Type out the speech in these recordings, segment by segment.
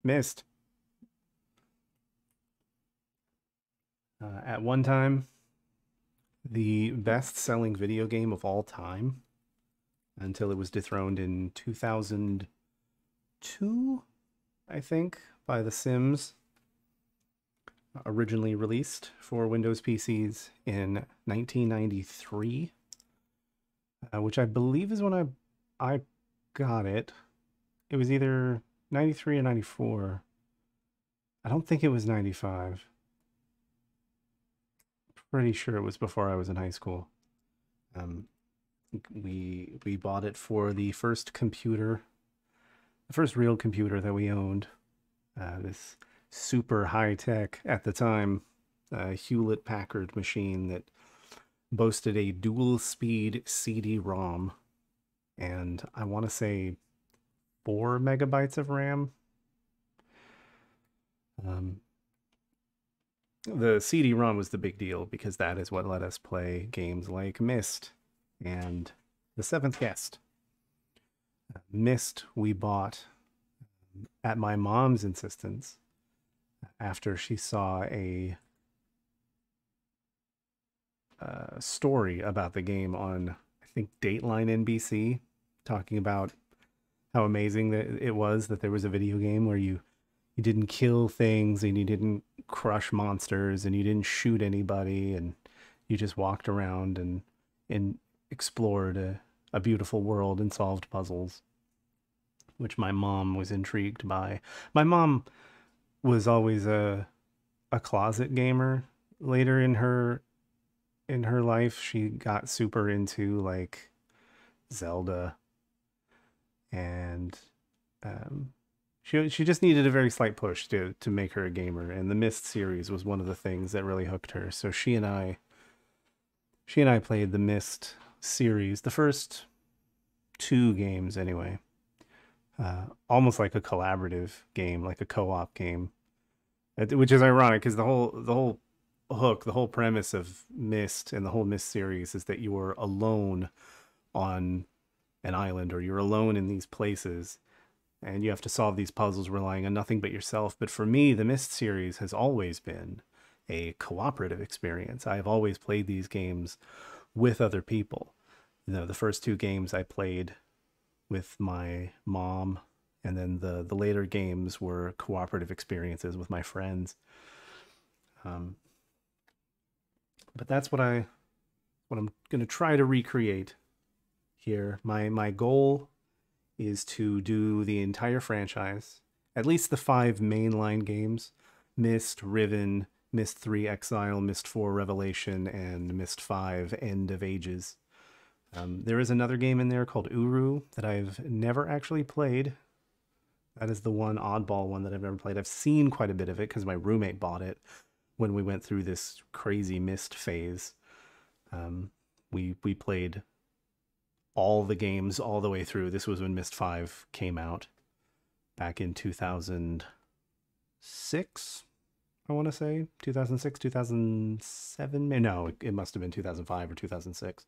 Myst. At one time, the best-selling video game of all time until it was dethroned in 2002, I think, by The Sims, originally released for Windows PCs in 1993, which I believe is when I got it. It was either 93 or 94. I don't think it was 95. Pretty sure it was before I was in high school. Um, we bought it for the first computer, the first real computer that we owned. This super high tech at the time Hewlett Packard machine that boasted a dual speed CD-ROM and I want to say 4 megabytes of RAM. Um, the CD-ROM was the big deal because that is what let us play games like Myst and The Seventh Guest. Myst we bought at my mom's insistence after she saw a story about the game on, I think, Dateline NBC, talking about how amazing that it was that there was a video game where you didn't kill things and you didn't crush monsters and you didn't shoot anybody and you just walked around and explored a beautiful world and solved puzzles, which my mom was intrigued by. My mom was always a closet gamer. Later in her life, she got super into like Zelda and um, she just needed a very slight push to make her a gamer, and the Myst series was one of the things that really hooked her. So she and I played the Myst series, the first two games anyway, almost like a collaborative game, like a co-op game, which is ironic because the whole hook, the whole premise of Myst and the whole Myst series is that you are alone on an island or you're alone in these places and you have to solve these puzzles relying on nothing but yourself. But for me, the Myst series has always been a cooperative experience. I have always played these games with other people. You know, the first two games I played with my mom, and then the later games were cooperative experiences with my friends. Um, but that's what I'm going to try to recreate here. My goal is to do the entire franchise, at least the five mainline games: Myst, Riven, Myst 3 Exile, Myst 4 Revelation, and Myst 5 End of Ages. There is another game in there called Uru that I've never actually played. That is the one oddball one that I've never played. I've seen quite a bit of it because my roommate bought it when we went through this crazy Myst phase. We played all the games all the way through. This was when Myst 5 came out back in 2006. I want to say 2006, 2007. No, it must have been 2005 or 2006.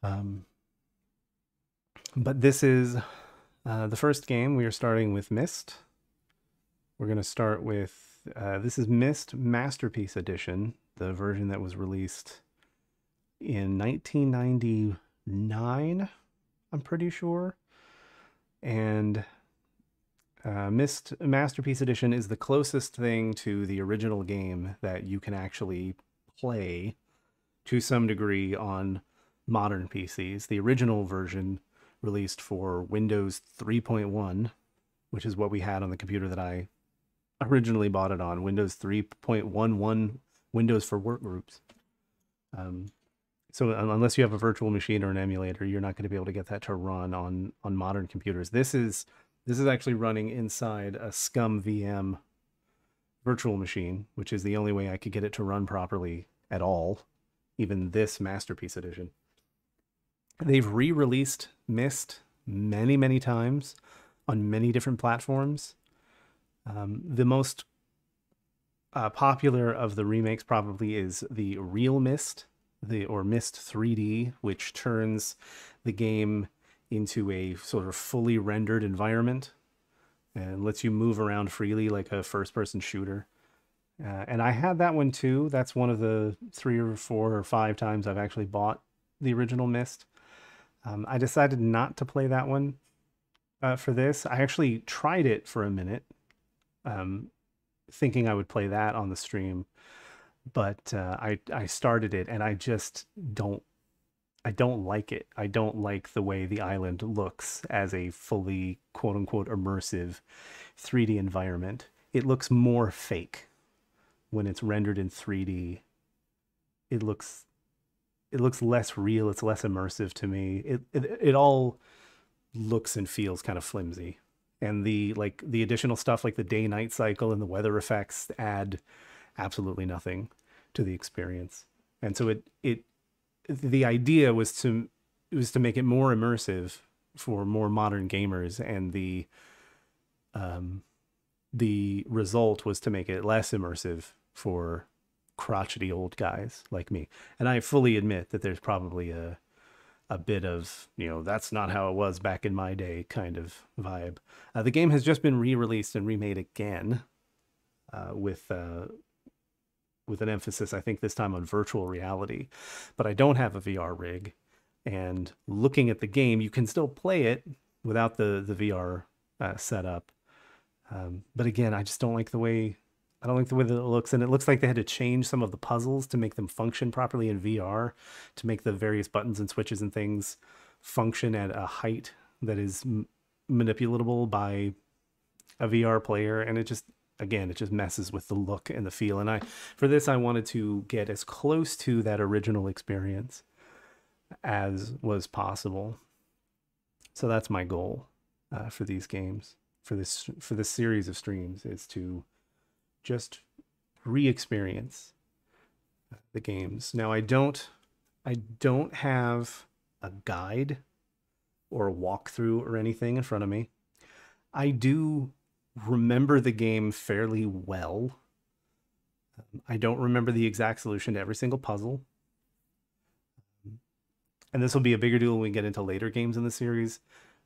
Um, but this is the first game. We are starting with Myst. We're going to start with this is Myst Masterpiece Edition, the version that was released in 1999, I'm pretty sure. And Myst Masterpiece Edition is the closest thing to the original game that you can actually play to some degree on modern PCs. The original version released for Windows 3.1, which is what we had on the computer that I originally bought it on, Windows 3.11, Windows for Workgroups. So unless you have a virtual machine or an emulator, you're not going to be able to get that to run on modern computers. This is actually running inside a SCUM VM virtual machine, which is the only way I could get it to run properly at all, even this Masterpiece Edition. They've re-released Myst many, many times on many different platforms. The most popular of the remakes probably is the Real Myst, or Myst 3D, which turns the game into a sort of fully rendered environment and lets you move around freely like a first-person shooter. And I had that one too. That's one of the 3 or 4 or 5 times I've actually bought the original Myst. I decided not to play that one for this. I actually tried it for a minute, um, thinking I would play that on the stream, but I started it and don't I don't like it. I don't like the way the island looks as a fully quote unquote immersive 3D environment. It looks more fake when it's rendered in 3D. It looks less real. It's less immersive to me. It all looks and feels kind of flimsy. And the additional stuff like the day night cycle and the weather effects add absolutely nothing to the experience. And so the idea was to make it more immersive for more modern gamers, and the result was to make it less immersive for crotchety old guys like me. And I fully admit that there's probably a bit of, that's not how it was back in my day kind of vibe. The game has just been re-released and remade again, with an emphasis, I think, this time on virtual reality. But I don't have a VR rig, and looking at the game, you can still play it without the VR setup. But again, I just don't like the way that it looks, and it looks like they had to change some of the puzzles to make them function properly in VR, to make the various buttons and switches and things function at a height that is manipulable by a VR player, and it just messes with the look and the feel. And for this, I wanted to get as close to that original experience as was possible. So that's my goal for these games, for this series of streams, is to just re-experience the games. Now, I don't have a guide or a walkthrough or anything in front of me. I do remember the game fairly well. I don't remember the exact solution to every single puzzle. And this will be a bigger deal when we get into later games in the series.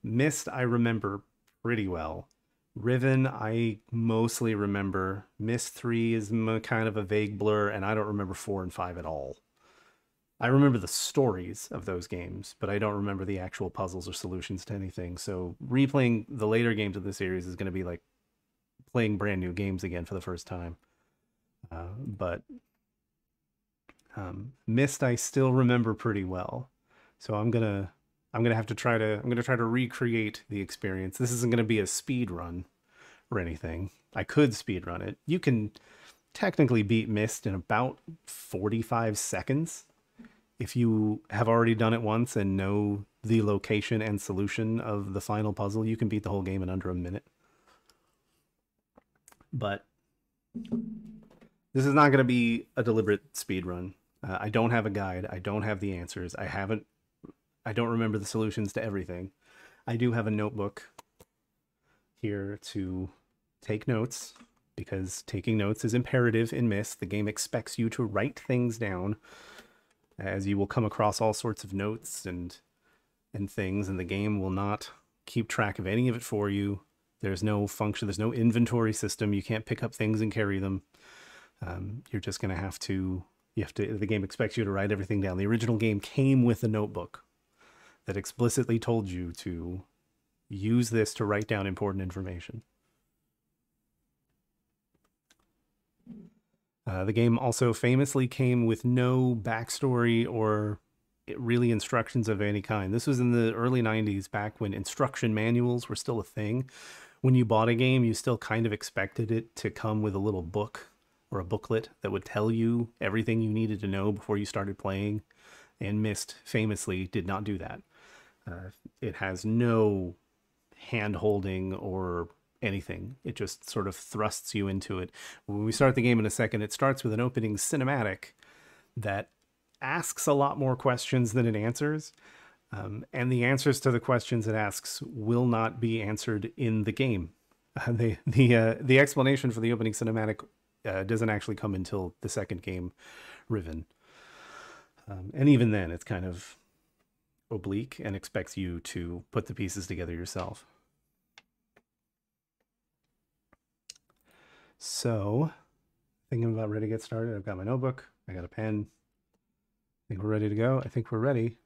Myst, I remember pretty well. Riven, I mostly remember. Myst 3 is kind of a vague blur, and I don't remember 4 and 5 at all. I remember the stories of those games, but I don't remember the actual puzzles or solutions to anything. So replaying the later games of the series is going to be like playing brand new games again for the first time. But Myst, I still remember pretty well. So I'm gonna try to recreate the experience. This isn't gonna be a speed run or anything. I could speed run it. You can technically beat Myst in about 45 seconds if you have already done it once and know the location and solution of the final puzzle. You can beat the whole game in under a minute. But this is not going to be a deliberate speed run. I don't have a guide. I don't have the answers. I don't remember the solutions to everything. I do have a notebook here to take notes, because taking notes is imperative in Myst. The game expects you to write things down, as you will come across all sorts of notes and things, and the game will not keep track of any of it for you. There's no function, there's no inventory system. You can't pick up things and carry them. You're just going to have to, the game expects you to write everything down. The original game came with a notebook that explicitly told you to use this to write down important information. The game also famously came with no backstory or really instructions of any kind. This was in the early 90s, back when instruction manuals were still a thing. When you bought a game, you still kind of expected it to come with a little book or a booklet that would tell you everything you needed to know before you started playing. And Myst famously did not do that. It has no hand-holding or anything. It just sort of thrusts you into it. When we start the game in a second, it starts with an opening cinematic that asks a lot more questions than it answers. And the answers to the questions it asks will not be answered in the game. The explanation for the opening cinematic doesn't actually come until the second game, Riven. And even then, it's kind of oblique and expects you to put the pieces together yourself. So, thinking about ready to get started. I've got my notebook. I got a pen. I think we're ready to go. I think we're ready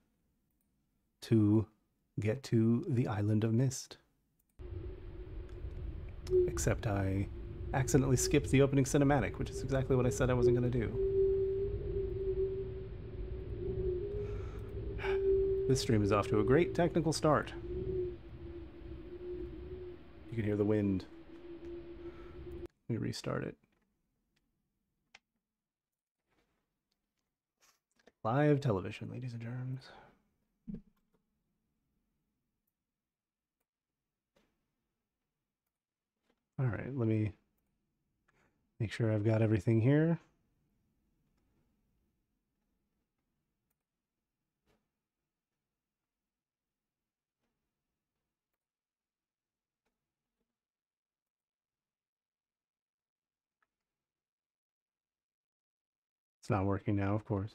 to get to the island of Myst. Except I accidentally skipped the opening cinematic, which is exactly what I said I wasn't going to do. This stream is off to a great technical start. You can hear the wind. Let me restart it. Live television, ladies and germs. All right, let me make sure I've got everything here. It's not working now, of course.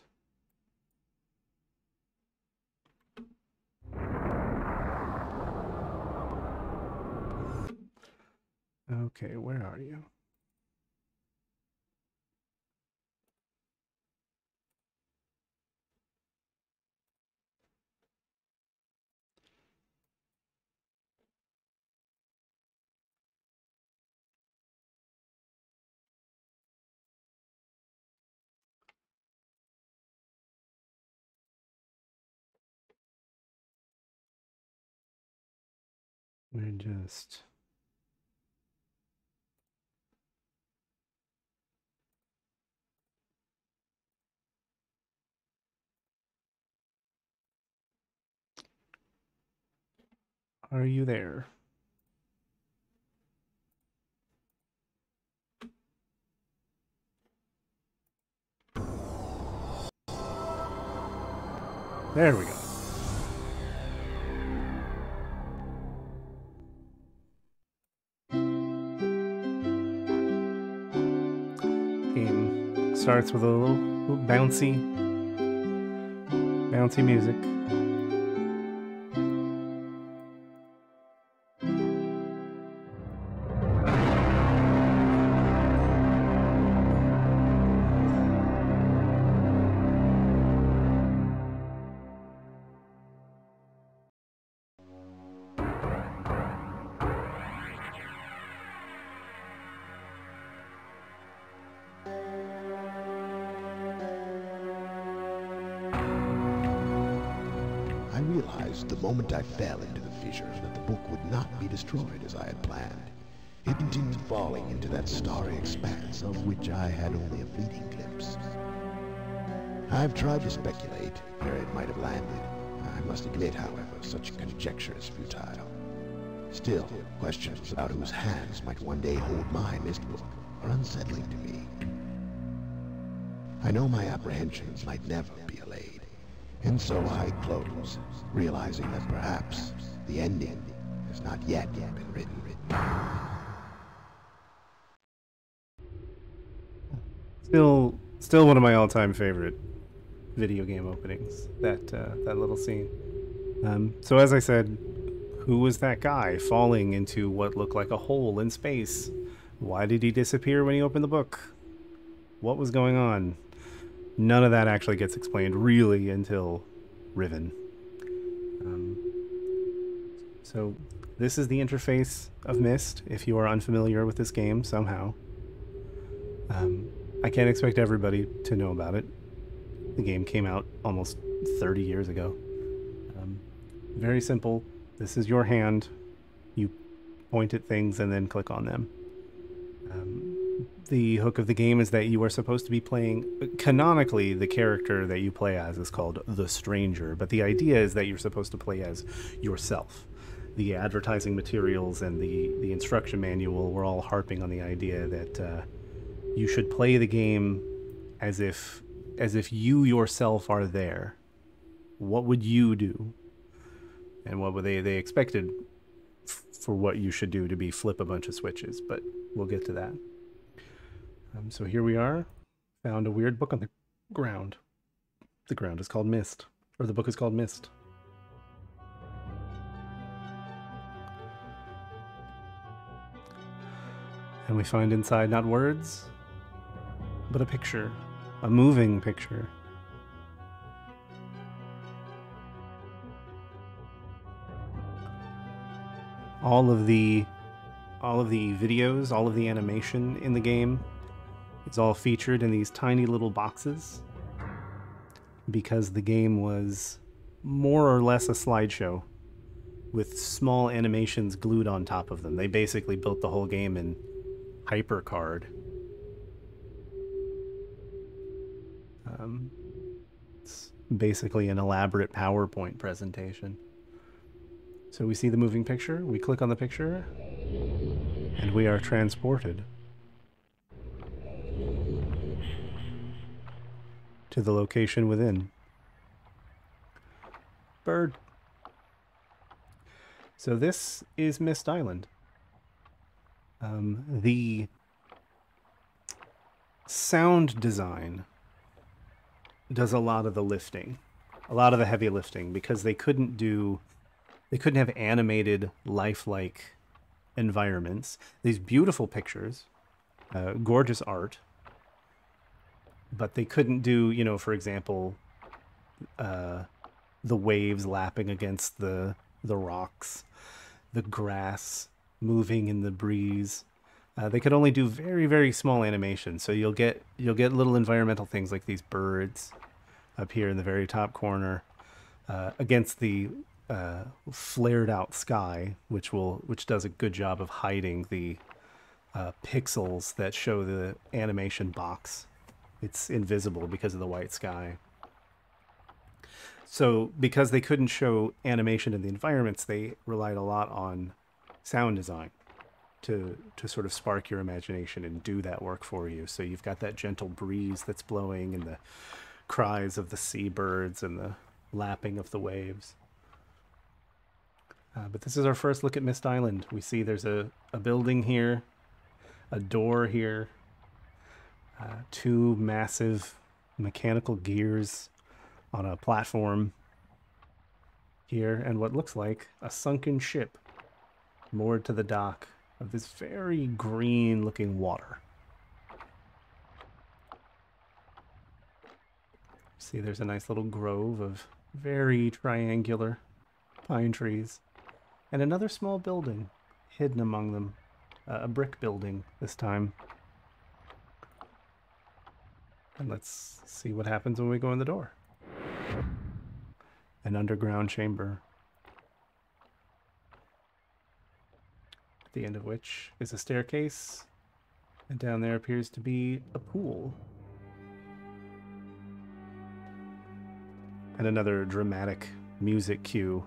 Okay, where are you? We're just... Are you there? There we go. Game starts with a little bouncy music. The moment I fell into the fissure that the book would not be destroyed as I had planned. It continued falling into that starry expanse of which I had only a fleeting glimpse. I've tried to speculate where it might have landed. I must admit, however, such conjecture is futile. Still, questions about whose hands might one day hold my Myst book are unsettling to me. I know my apprehensions might never be allayed. And so I close, realizing that perhaps the ending has not yet been written. Still one of my all-time favorite video game openings. That little scene. So as I said, who was that guy falling into what looked like a hole in space? Why did he disappear when he opened the book? What was going on? None of that actually gets explained really until Riven. So this is the interface of Myst, if you are unfamiliar with this game somehow. I can't expect everybody to know about it. The game came out almost 30 years ago. Very simple. This is your hand. You point at things and then click on them. The hook of the game is that you are supposed to be playing... Canonically, the character that you play as is called the Stranger, but the idea is that you're supposed to play as yourself. The advertising materials and the instruction manual were all harping on the idea that you should play the game as if you yourself are there. What would you do? And what would they expected for what you should do to be flip a bunch of switches, but we'll get to that. So here we are. Found a weird book on the ground. The ground is called Myst, or the book is called Myst. And we find inside not words, but a picture, a moving picture. All of the videos, all of the animation in the game is all featured in these tiny little boxes because the game was more or less a slideshow with small animations glued on top of them. They basically built the whole game in HyperCard. It's basically an elaborate PowerPoint presentation. So we see the moving picture, we click on the picture, and we are transported to the location within. Bird. So this is Myst Island. The sound design does a lot of the lifting, a lot of the heavy lifting, because they couldn't have animated lifelike environments. These beautiful pictures, gorgeous art, but they couldn't do, you know, for example, the waves lapping against the rocks, the grass moving in the breeze. They could only do very, very small animations. So you'll get little environmental things like these birds up here in the very top corner against the flared out sky, which does a good job of hiding the pixels that show the animation box. It's invisible because of the white sky. So because they couldn't show animation in the environments, they relied a lot on sound design to sort of spark your imagination and do that work for you. So you've got that gentle breeze that's blowing and the cries of the seabirds and the lapping of the waves. But this is our first look at Myst Island. We see there's a building here, a door here, two massive mechanical gears on a platform here, and what looks like a sunken ship moored to the dock of this very green looking water. See, there's a nice little grove of very triangular pine trees and another small building hidden among them, a brick building this time. And let's see what happens when we go in the door. An underground chamber, at the end of which is a staircase, and down there appears to be a pool. And another dramatic music cue.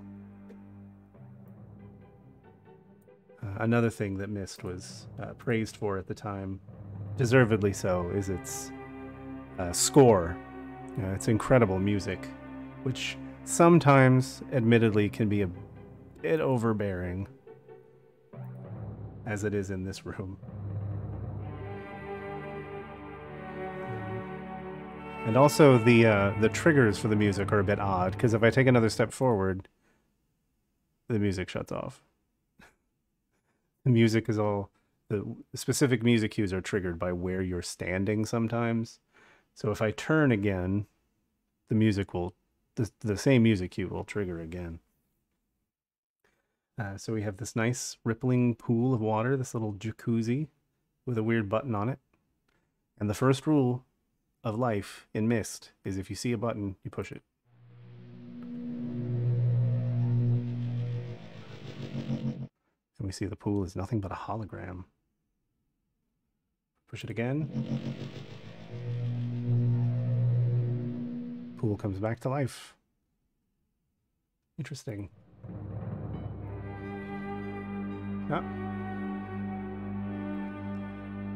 Another thing that Myst was praised for at the time, deservedly so, is its score. It's incredible music, which sometimes, admittedly, can be a bit overbearing, as it is in this room. And also the triggers for the music are a bit odd, because if I take another step forward, the music shuts off. The music is all... The specific music cues are triggered by where you're standing sometimes. So if I turn again, the music will... The same music cue will trigger again. So we have this nice rippling pool of water, this little jacuzzi with a weird button on it. And the first rule of life in Myst is if you see a button, you push it. And we see the pool is nothing but a hologram. Push it again. Pool comes back to life. Interesting. Ah.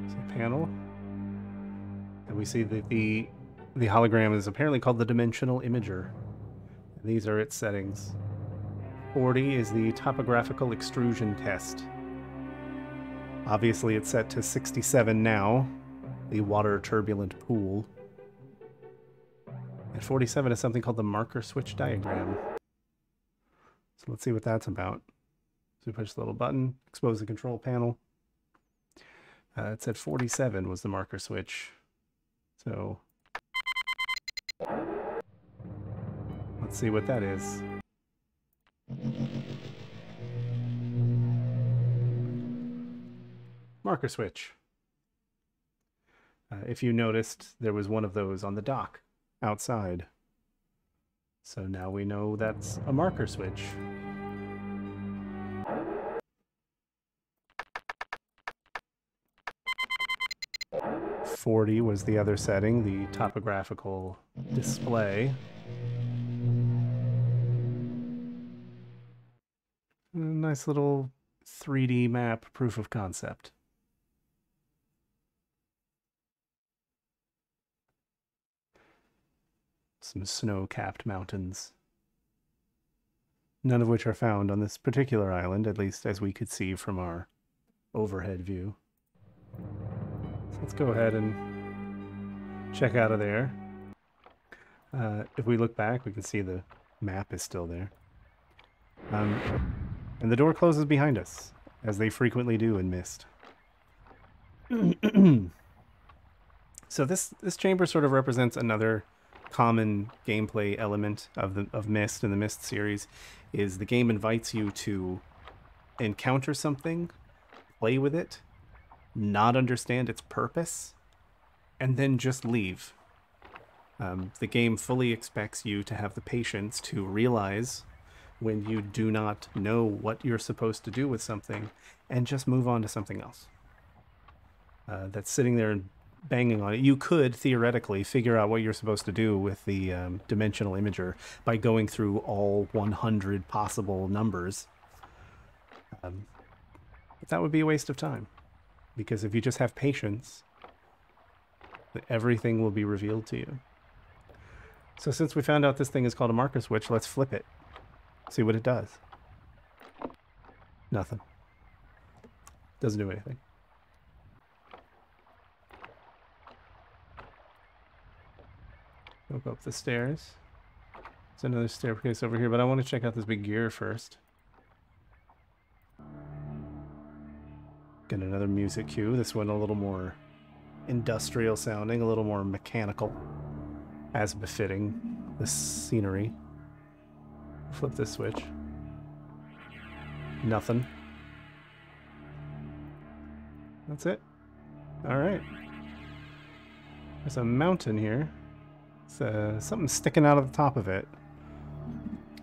So panel. And we see that the hologram is apparently called the dimensional imager. And these are its settings. 40 is the topographical extrusion test. Obviously it's set to 67 now, the water turbulent pool. And 47 is something called the marker switch diagram. So let's see what that's about. So we push the little button, expose the control panel. It said 47 was the marker switch. So let's see what that is. Marker switch. If you noticed, there was one of those on the dock outside. So now we know that's a marker switch. .40 was the other setting, the topographical display. A nice little 3D map proof of concept. Some snow-capped mountains. None of which are found on this particular island, at least as we could see from our overhead view. So let's go ahead and check out of there. If we look back, we can see the map is still there. And the door closes behind us, as they frequently do in Myst. So this chamber sort of represents another common gameplay element of Myst in the Myst series, is the game invites you to encounter something, play with it, not understand its purpose, and then just leave. The game fully expects you to have the patience to realize when you do not know what you're supposed to do with something and just move on to something else. That's sitting there and banging on it. You could theoretically figure out what you're supposed to do with the dimensional imager by going through all 100 possible numbers. But that would be a waste of time, because if you just have patience, everything will be revealed to you. So since we found out this thing is called a marker switch, let's flip it. See what it does. Nothing. Doesn't do anything. Go up the stairs. There's another staircase over here, but I want to check out this big gear first. Get another music cue. This one a little more industrial sounding, a little more mechanical, as befitting the scenery. Flip this switch. Nothing. That's it. Alright. There's a mountain here. It's something sticking out of the top of it.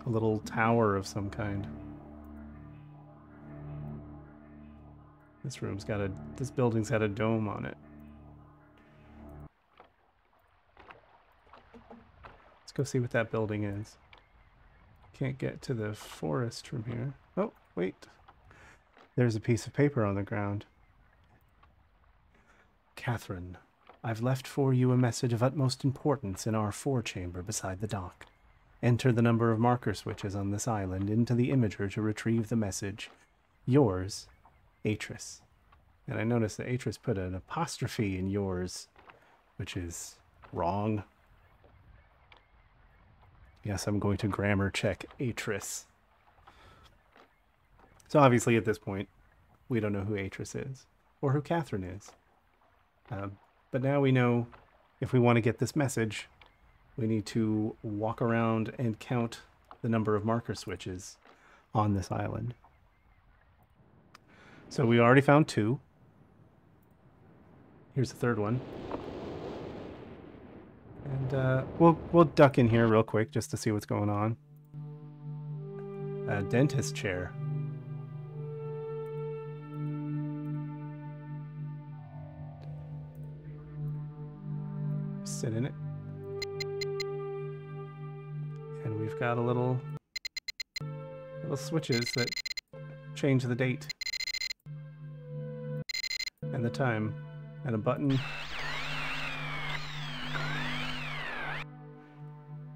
A little tower of some kind. This building's got a dome on it. Let's go see what that building is. Can't get to the forest from here. Oh, wait. There's a piece of paper on the ground. Catherine, I've left for you a message of utmost importance in our forechamber beside the dock. Enter the number of marker switches on this island into the imager to retrieve the message. Yours, Achenar. And I noticed that Achenar put an apostrophe in yours, which is wrong. Yes, I'm going to grammar check Achenar. So obviously at this point, we don't know who Achenar is, or who Catherine is. But now we know if we want to get this message, we need to walk around and count the number of marker switches on this island. So we already found 2. Here's the third one. And we'll duck in here real quick just to see what's going on. A dentist chair. Sit in it. And we've got a little switches that change the date and the time, and a button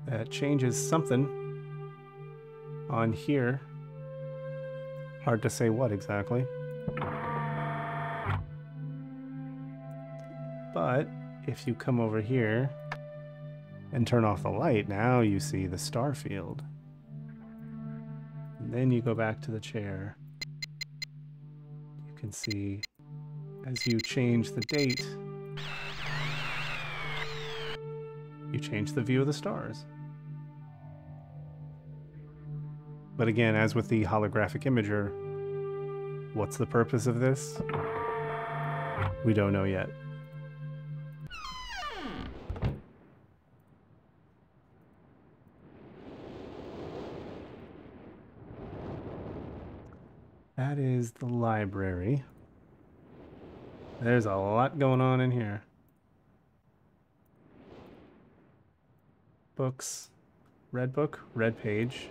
that changes something on here. Hard to say what exactly. But if you come over here and turn off the light, now you see the star field. And then you go back to the chair. You can see as you change the date, you change the view of the stars. But again, as with the holographic imager, what's the purpose of this? We don't know yet. That is the library. There's a lot going on in here. Books. Red book, red page.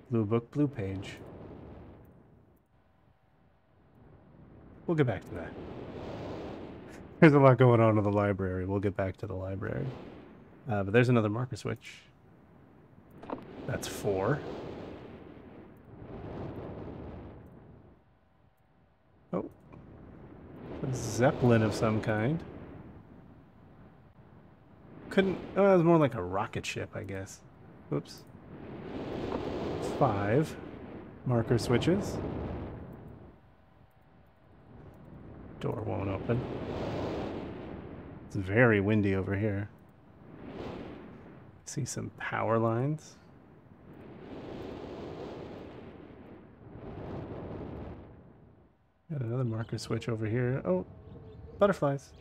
Blue book, blue page. We'll get back to that. There's a lot going on in the library. We'll get back to the library. But there's another marker switch. That's 4. Oh. A zeppelin of some kind. Couldn't... Oh, it was more like a rocket ship, I guess. Oops. 5 marker switches. Door won't open. It's very windy over here. See some power lines. Got another marker switch over here. Oh, butterflies.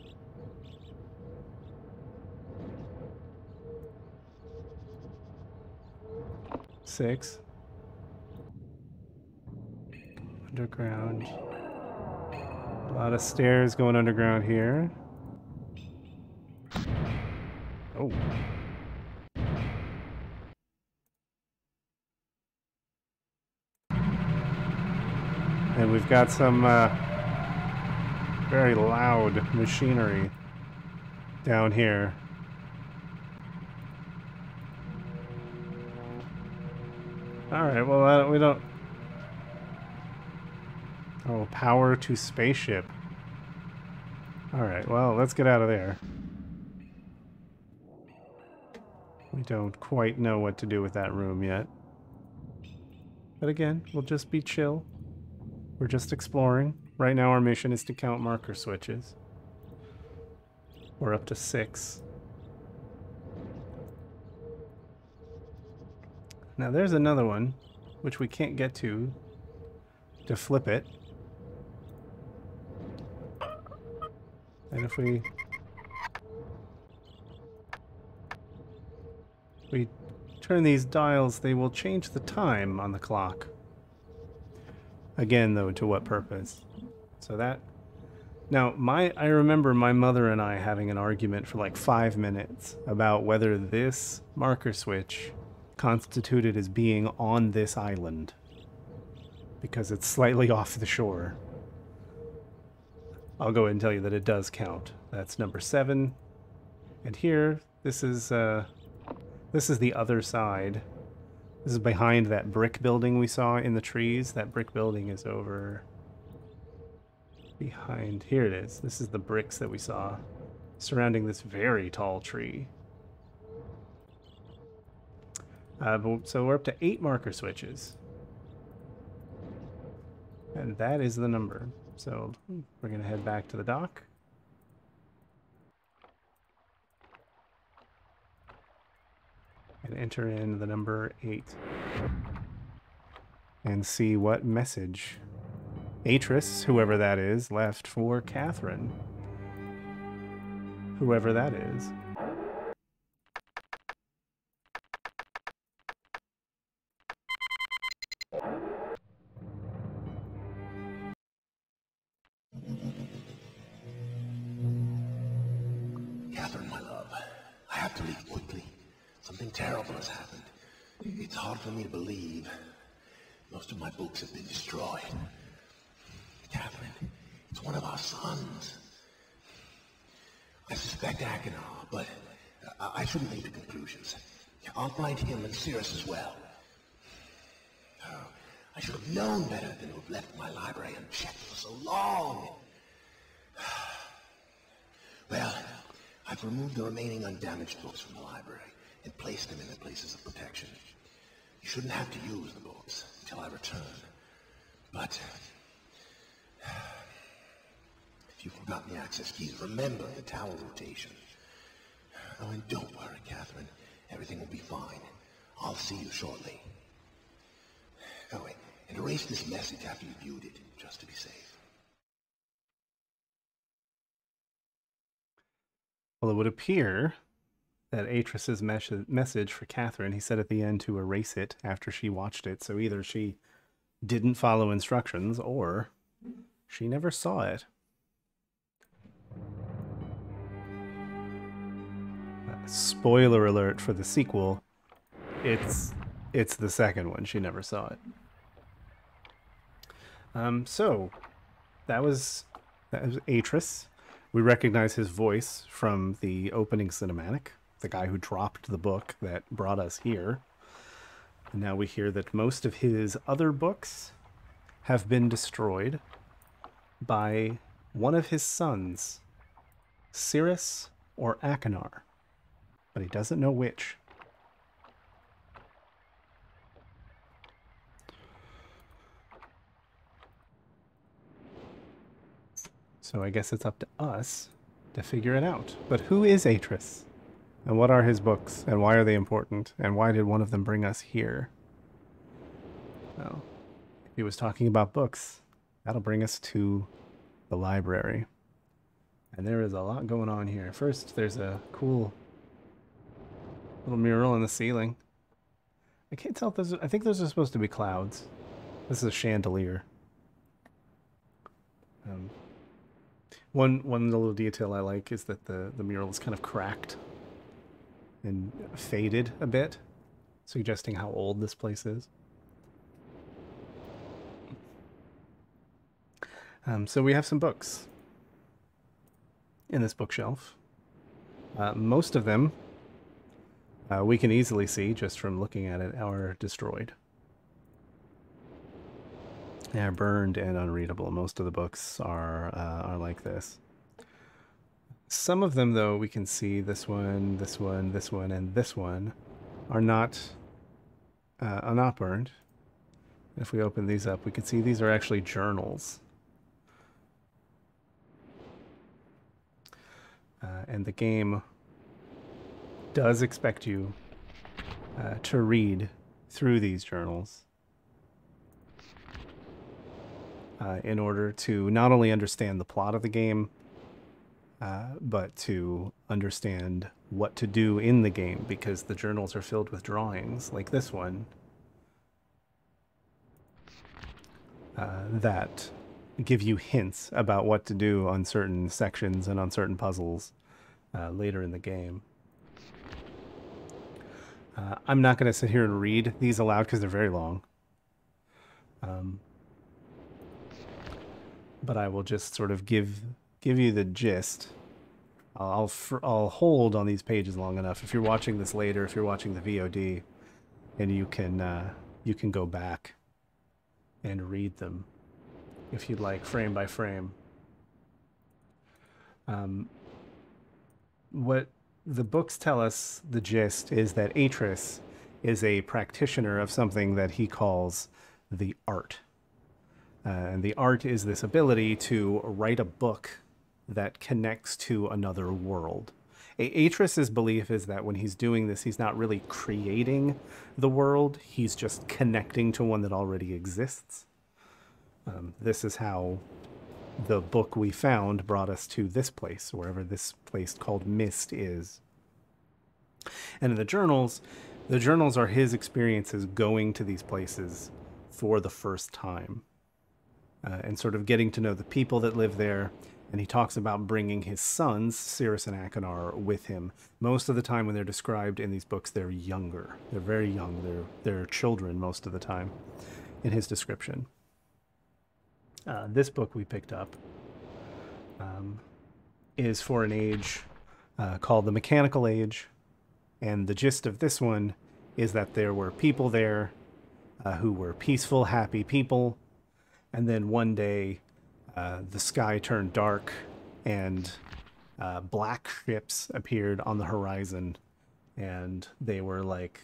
Six. Underground. A lot of stairs going underground here. Oh. And we've got some very loud machinery down here. Alright, well, we don't... Oh, power to spaceship. Alright, well, let's get out of there. We don't quite know what to do with that room yet. But again, we'll just be chill. We're just exploring. Right now our mission is to count marker switches. We're up to 6. Now there's another one, which we can't get to flip it. And if we turn these dials, they will change the time on the clock. Again, though, to what purpose? So that... Now, I remember my mother and I having an argument for like 5 minutes about whether this marker switch constituted as being on this island. Because it's slightly off the shore. I'll go ahead and tell you that it does count. That's number 7. And here, this is the other side. This is behind that brick building we saw in the trees. That brick building is over behind. Here it is. This is the bricks that we saw surrounding this very tall tree. So we're up to 8 marker switches. And that is the number. So we're going to head back to the dock. And enter in the number 8. And see what message Atris, whoever that is, left for Catherine. Whoever that is. Catherine, my love, I have to leave quickly. Something terrible has happened. It's hard for me to believe. Most of my books have been destroyed. Catherine, it's one of our sons. I suspect Achenar, but I shouldn't leap to conclusions. I'll find him and Sirrus as well. Oh, I should have known better than to have left my library unchecked for so long. Well, I've removed the remaining undamaged books from the library and placed them in their places of protection. You shouldn't have to use the books until I return. But If you've forgotten the access keys, remember the tower rotation. Oh, and don't worry, Catherine. Everything will be fine. I'll see you shortly. Oh, wait, and erase this message after you viewed it, just to be safe. Well, it would appear that Atris's message for Catherine, he said at the end to erase it after she watched it. So either she didn't follow instructions or she never saw it. Spoiler alert for the sequel. It's the second one. She never saw it. So that was Atris. We recognize his voice from the opening cinematic, the guy who dropped the book that brought us here. And now we hear that most of his other books have been destroyed by one of his sons, Sirrus or Achenar, but he doesn't know which. So I guess it's up to us to figure it out. But who is Atris? And what are his books? And why are they important? And why did one of them bring us here? Well, if he was talking about books, that'll bring us to the library. And there is a lot going on here. First, there's a cool little mural in the ceiling. I can't tell if those I think those are supposed to be clouds. This is a chandelier. One little detail I like is that the mural is kind of cracked and faded a bit, suggesting how old this place is. So we have some books in this bookshelf. Most of them we can easily see just from looking at it are destroyed. They are burned and unreadable. Most of the books are like this. Some of them, though, we can see this one, this one, this one, and this one are not burned. If we open these up, we can see these are actually journals. And the game does expect you to read through these journals in order to not only understand the plot of the game, but to understand what to do in the game, because the journals are filled with drawings, like this one, that give you hints about what to do on certain sections and on certain puzzles later in the game. I'm not going to sit here and read these aloud because they're very long. But I will just sort of give you the gist. I'll hold on these pages long enough. If you're watching this later, if you're watching the VOD, and you can go back and read them if you'd like, frame by frame. What the books tell us, the gist, is that Atris is a practitioner of something that he calls the art. And the art is this ability to write a book that connects to another world. Atris's belief is that when he's doing this, he's not really creating the world, he's just connecting to one that already exists. This is how the book we found brought us to this place, wherever this place called Myst is. And in the journals are his experiences going to these places for the first time. And sort of getting to know the people that live there. And he talks about bringing his sons, Sirrus and Achenar, with him. Most of the time when they're described in these books, they're younger. They're very young. They're children most of the time in his description. This book we picked up is for an age called the Mechanical Age. And the gist of this one is that there were people there who were peaceful, happy people. And then one day, the sky turned dark and black ships appeared on the horizon. And they were like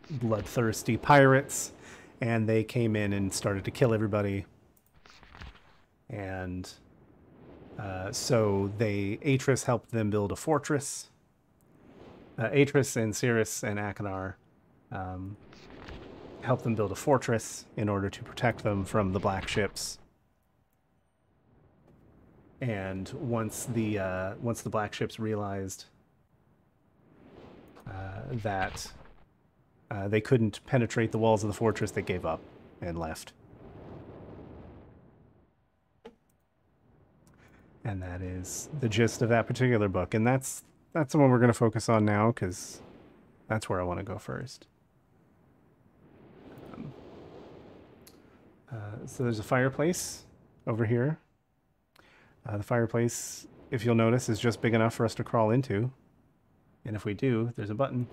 bloodthirsty pirates. And they came in and started to kill everybody. And So Atris helped them build a fortress. Atris and Sirrus and Achenar helped them build a fortress in order to protect them from the black ships. And once the black ships realized that they couldn't penetrate the walls of the fortress, they gave up and left. And that is the gist of that particular book. And that's the one we're going to focus on now, because that's where I want to go first. So there's a fireplace over here. The fireplace, if you'll notice, is just big enough for us to crawl into. And if we do, there's a button.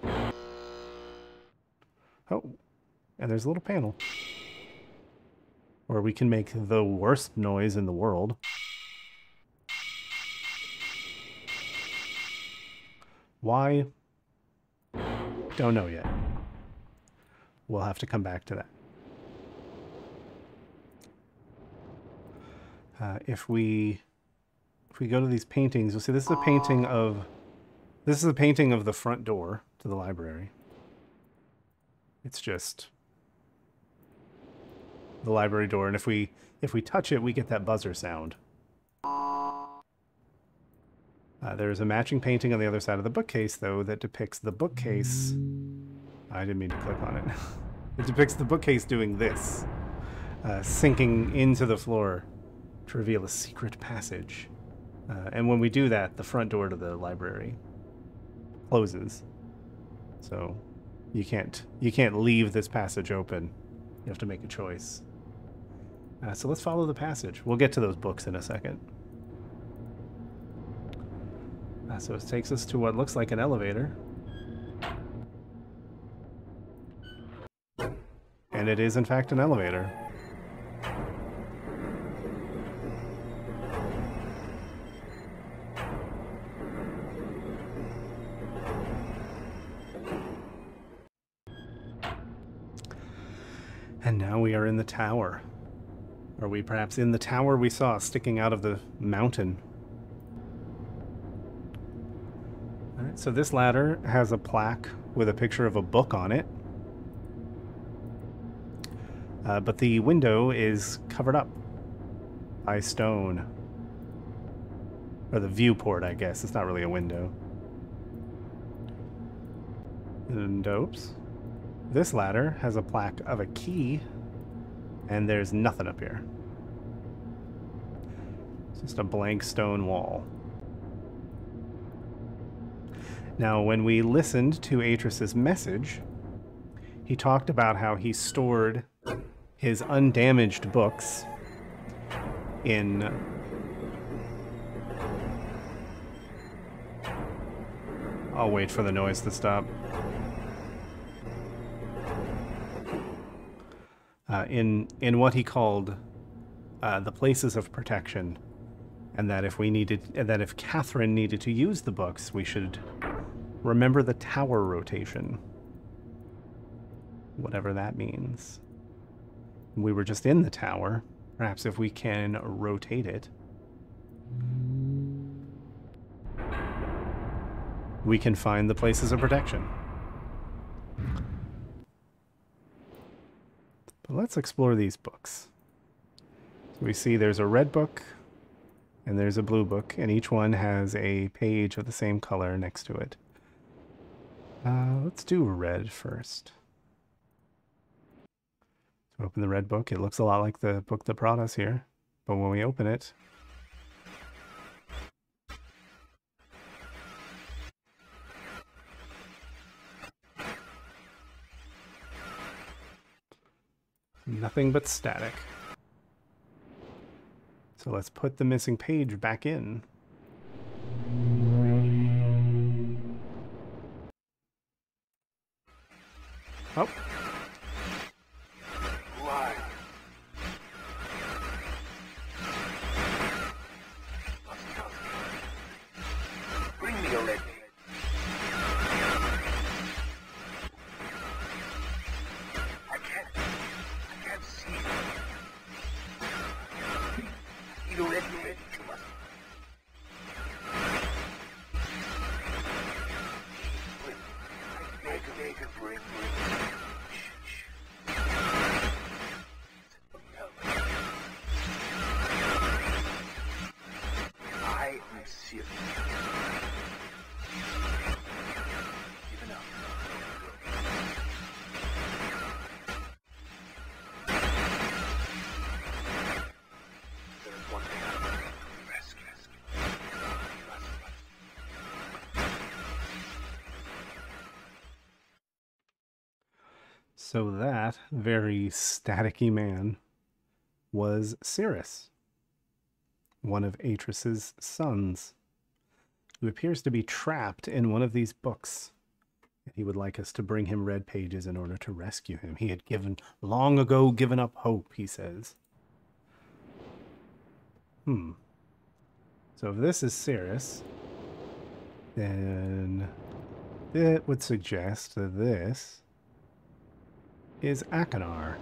Oh, and there's a little panel. Or we can make the worst noise in the world. Why? Don't know yet. We'll have to come back to that. If we go to these paintings, you'll see this is a painting of the front door to the library. It's just the library door, and if we touch it, we get that buzzer sound. There's a matching painting on the other side of the bookcase, though, that depicts the bookcase. I didn't mean to click on it. It depicts the bookcase doing this, sinking into the floor to reveal a secret passage. And when we do that, the front door to the library closes. So you can't leave this passage open. You have to make a choice. So let's follow the passage. We'll get to those books in a second. So it takes us to what looks like an elevator. And it is, in fact, an elevator. And now we are in the tower. Are we perhaps in the tower we saw sticking out of the mountain? All right, so this ladder has a plaque with a picture of a book on it. But the window is covered up by stone. Or the viewport, I guess. It's not really a window. And oops. This ladder has a plaque of a key, and there's nothing up here. It's just a blank stone wall. Now, when we listened to Atris's message, he talked about how he stored his undamaged books in I'll wait for the noise to stop. In what he called the places of protection, and that if Catherine needed to use the books, we should remember the tower rotation, whatever that means. We were just in the tower. Perhaps if we can rotate it, we can find the places of protection. But let's explore these books. So we see there's a red book and there's a blue book, and each one has a page of the same color next to it. Let's do red first. So open the red book. It looks a lot like the book that brought us here, but when we open it, nothing but static. So let's put the missing page back in. Oh. Why? Bring me a red page. I can't see. Need a red page to us. I'm serious. Give it up. There is one thing I must rescue. So that very staticky man was Sirrus, one of Atris's sons, who appears to be trapped in one of these books. He would like us to bring him red pages in order to rescue him. He had long ago given up hope, he says. So if this is Sirrus, then it would suggest that this is Achenar.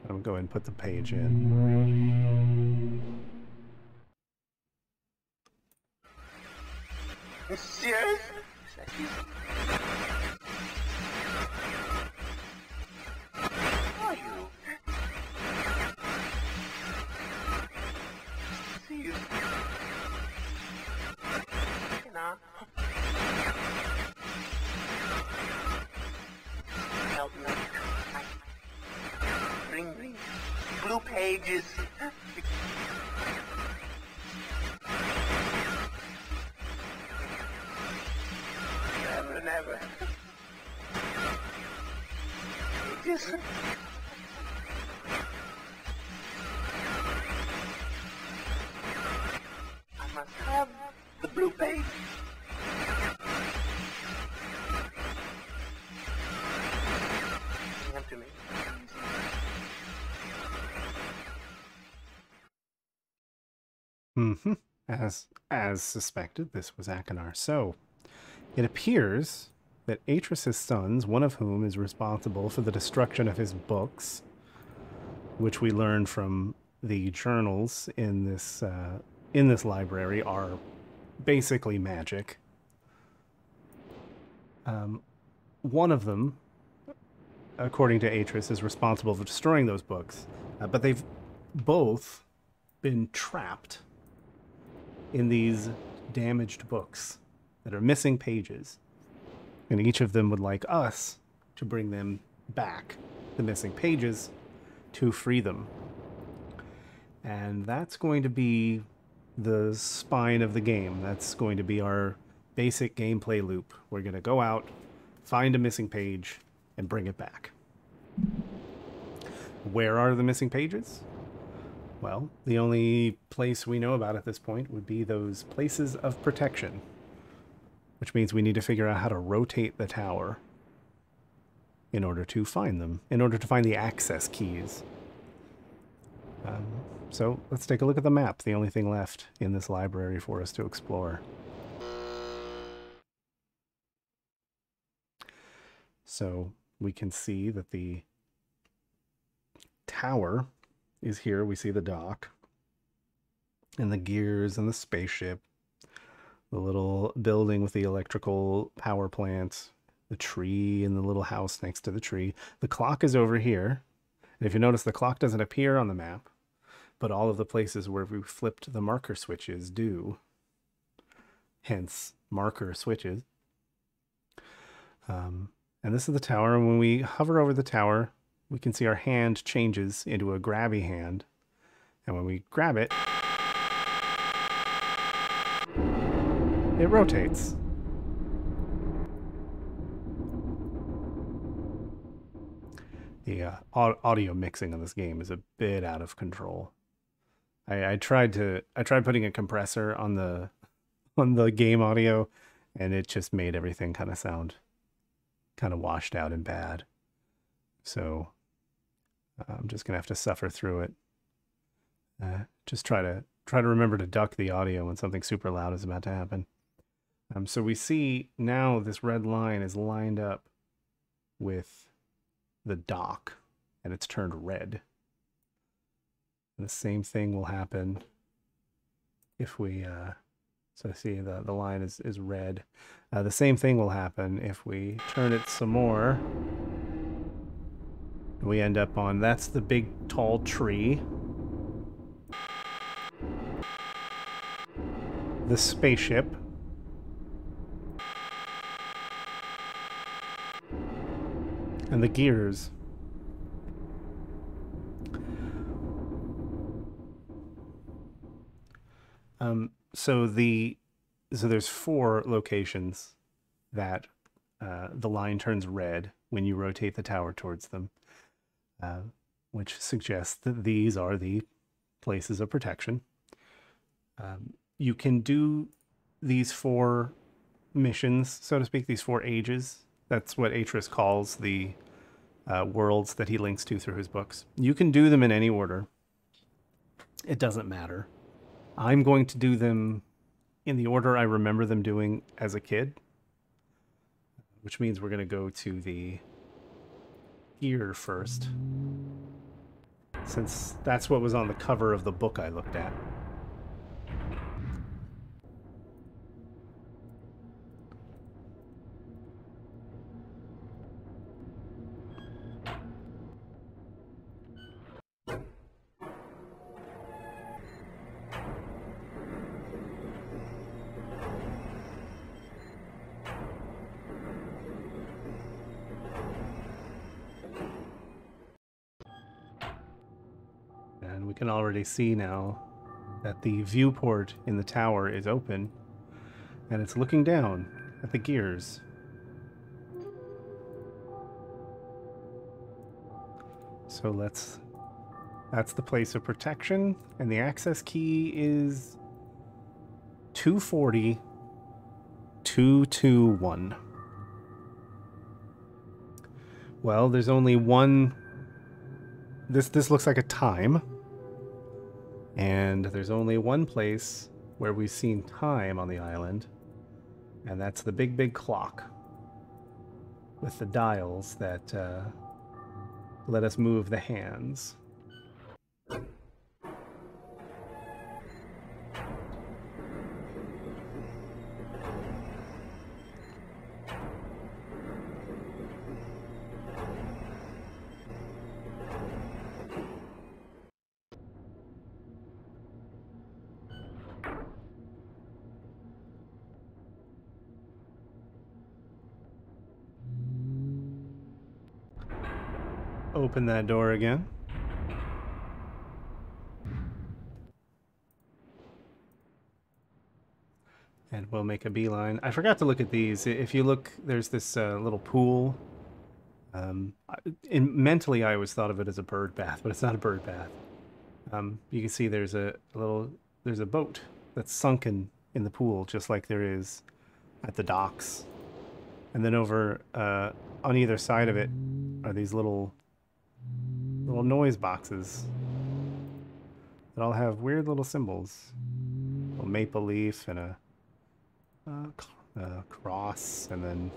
I'm going to go ahead and put the page in. Serious? Are you? See you. Achenar. Help me. Bring blue pages. Never. Pages. I must have the blue page. Bring them to me. As suspected, this was Achenar. So, it appears that Atris's sons, one of whom is responsible for the destruction of his books, which we learn from the journals in this library, are basically magic. One of them, according to Atris, is responsible for destroying those books, but they've both been trapped in these damaged books that are missing pages, and each of them would like us to bring them back, the missing pages, to free them. And that's going to be the spine of the game. That's going to be our basic gameplay loop. We're going to go out, find a missing page, and bring it back. Where are the missing pages? Well, the only place we know about at this point would be those places of protection, which means we need to figure out how to rotate the tower in order to find them, in order to find the access keys. So let's take a look at the map, the only thing left in this library for us to explore. So we can see that the tower is here. We see the dock and the gears and the spaceship, the little building with the electrical power plant, the tree and the little house next to the tree. The clock is over here. And if you notice, the clock doesn't appear on the map, but all of the places where we flipped the marker switches do. Hence, marker switches. And this is the tower, and when we hover over the tower, we can see our hand changes into a grabby hand. And when we grab it, it rotates. The audio mixing on this game is a bit out of control. I tried putting a compressor on the game audio, and it just made everything kind of sound kind of washed out and bad. So I'm just gonna have to suffer through it. Just try to remember to duck the audio when something super loud is about to happen. So we see now this red line is lined up with the dock, and it's turned red. And the same thing will happen if we so see the line is red. The same thing will happen if we turn it some more. We end up on, that's the big tall tree. the spaceship. And the gears. So there's 4 locations that the line turns red when you rotate the tower towards them, which suggests that these are the places of protection. You can do these 4 missions, so to speak, these 4 ages. That's what Achenar calls the worlds that he links to through his books. You can do them in any order. It doesn't matter. I'm going to do them in the order I remember them doing as a kid, which means we're going to go to the gear first, since that's what was on the cover of the book I looked at. And we can already see now that the viewport in the tower is open, and it's looking down at the gears. So that's the place of protection, and the access key is 240-221. Well, there's only one. This looks like a time, and there's only one place where we've seen time on the island, and that's the big clock with the dials that let us move the hands. Open that door again. And we'll make a beeline. I forgot to look at these. If you look, there's this little pool. Mentally, I always thought of it as a bird bath, but it's not a bird bath. You can see there's a boat that's sunken in the pool, just like there is at the docks. And then over on either side of it are these little noise boxes that all have weird little symbols. A maple leaf and a cross, and then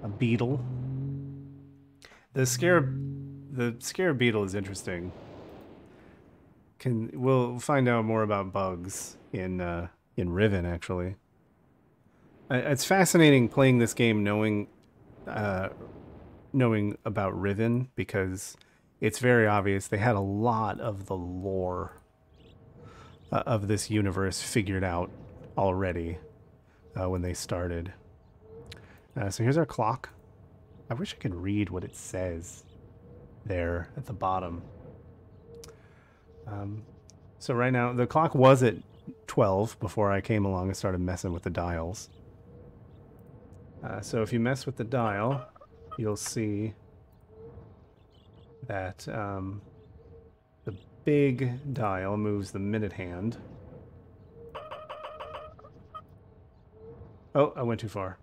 a beetle. The scarab beetle is interesting. We'll find out more about bugs in Riven, actually. It's fascinating playing this game knowing about Riven, because it's very obvious they had a lot of the lore of this universe figured out already when they started. So here's our clock. I wish I could read what it says there at the bottom. So right now, the clock was at 12 before I came along and started messing with the dials. So if you mess with the dial, you'll see that the big dial moves the minute hand. Oh, I went too far.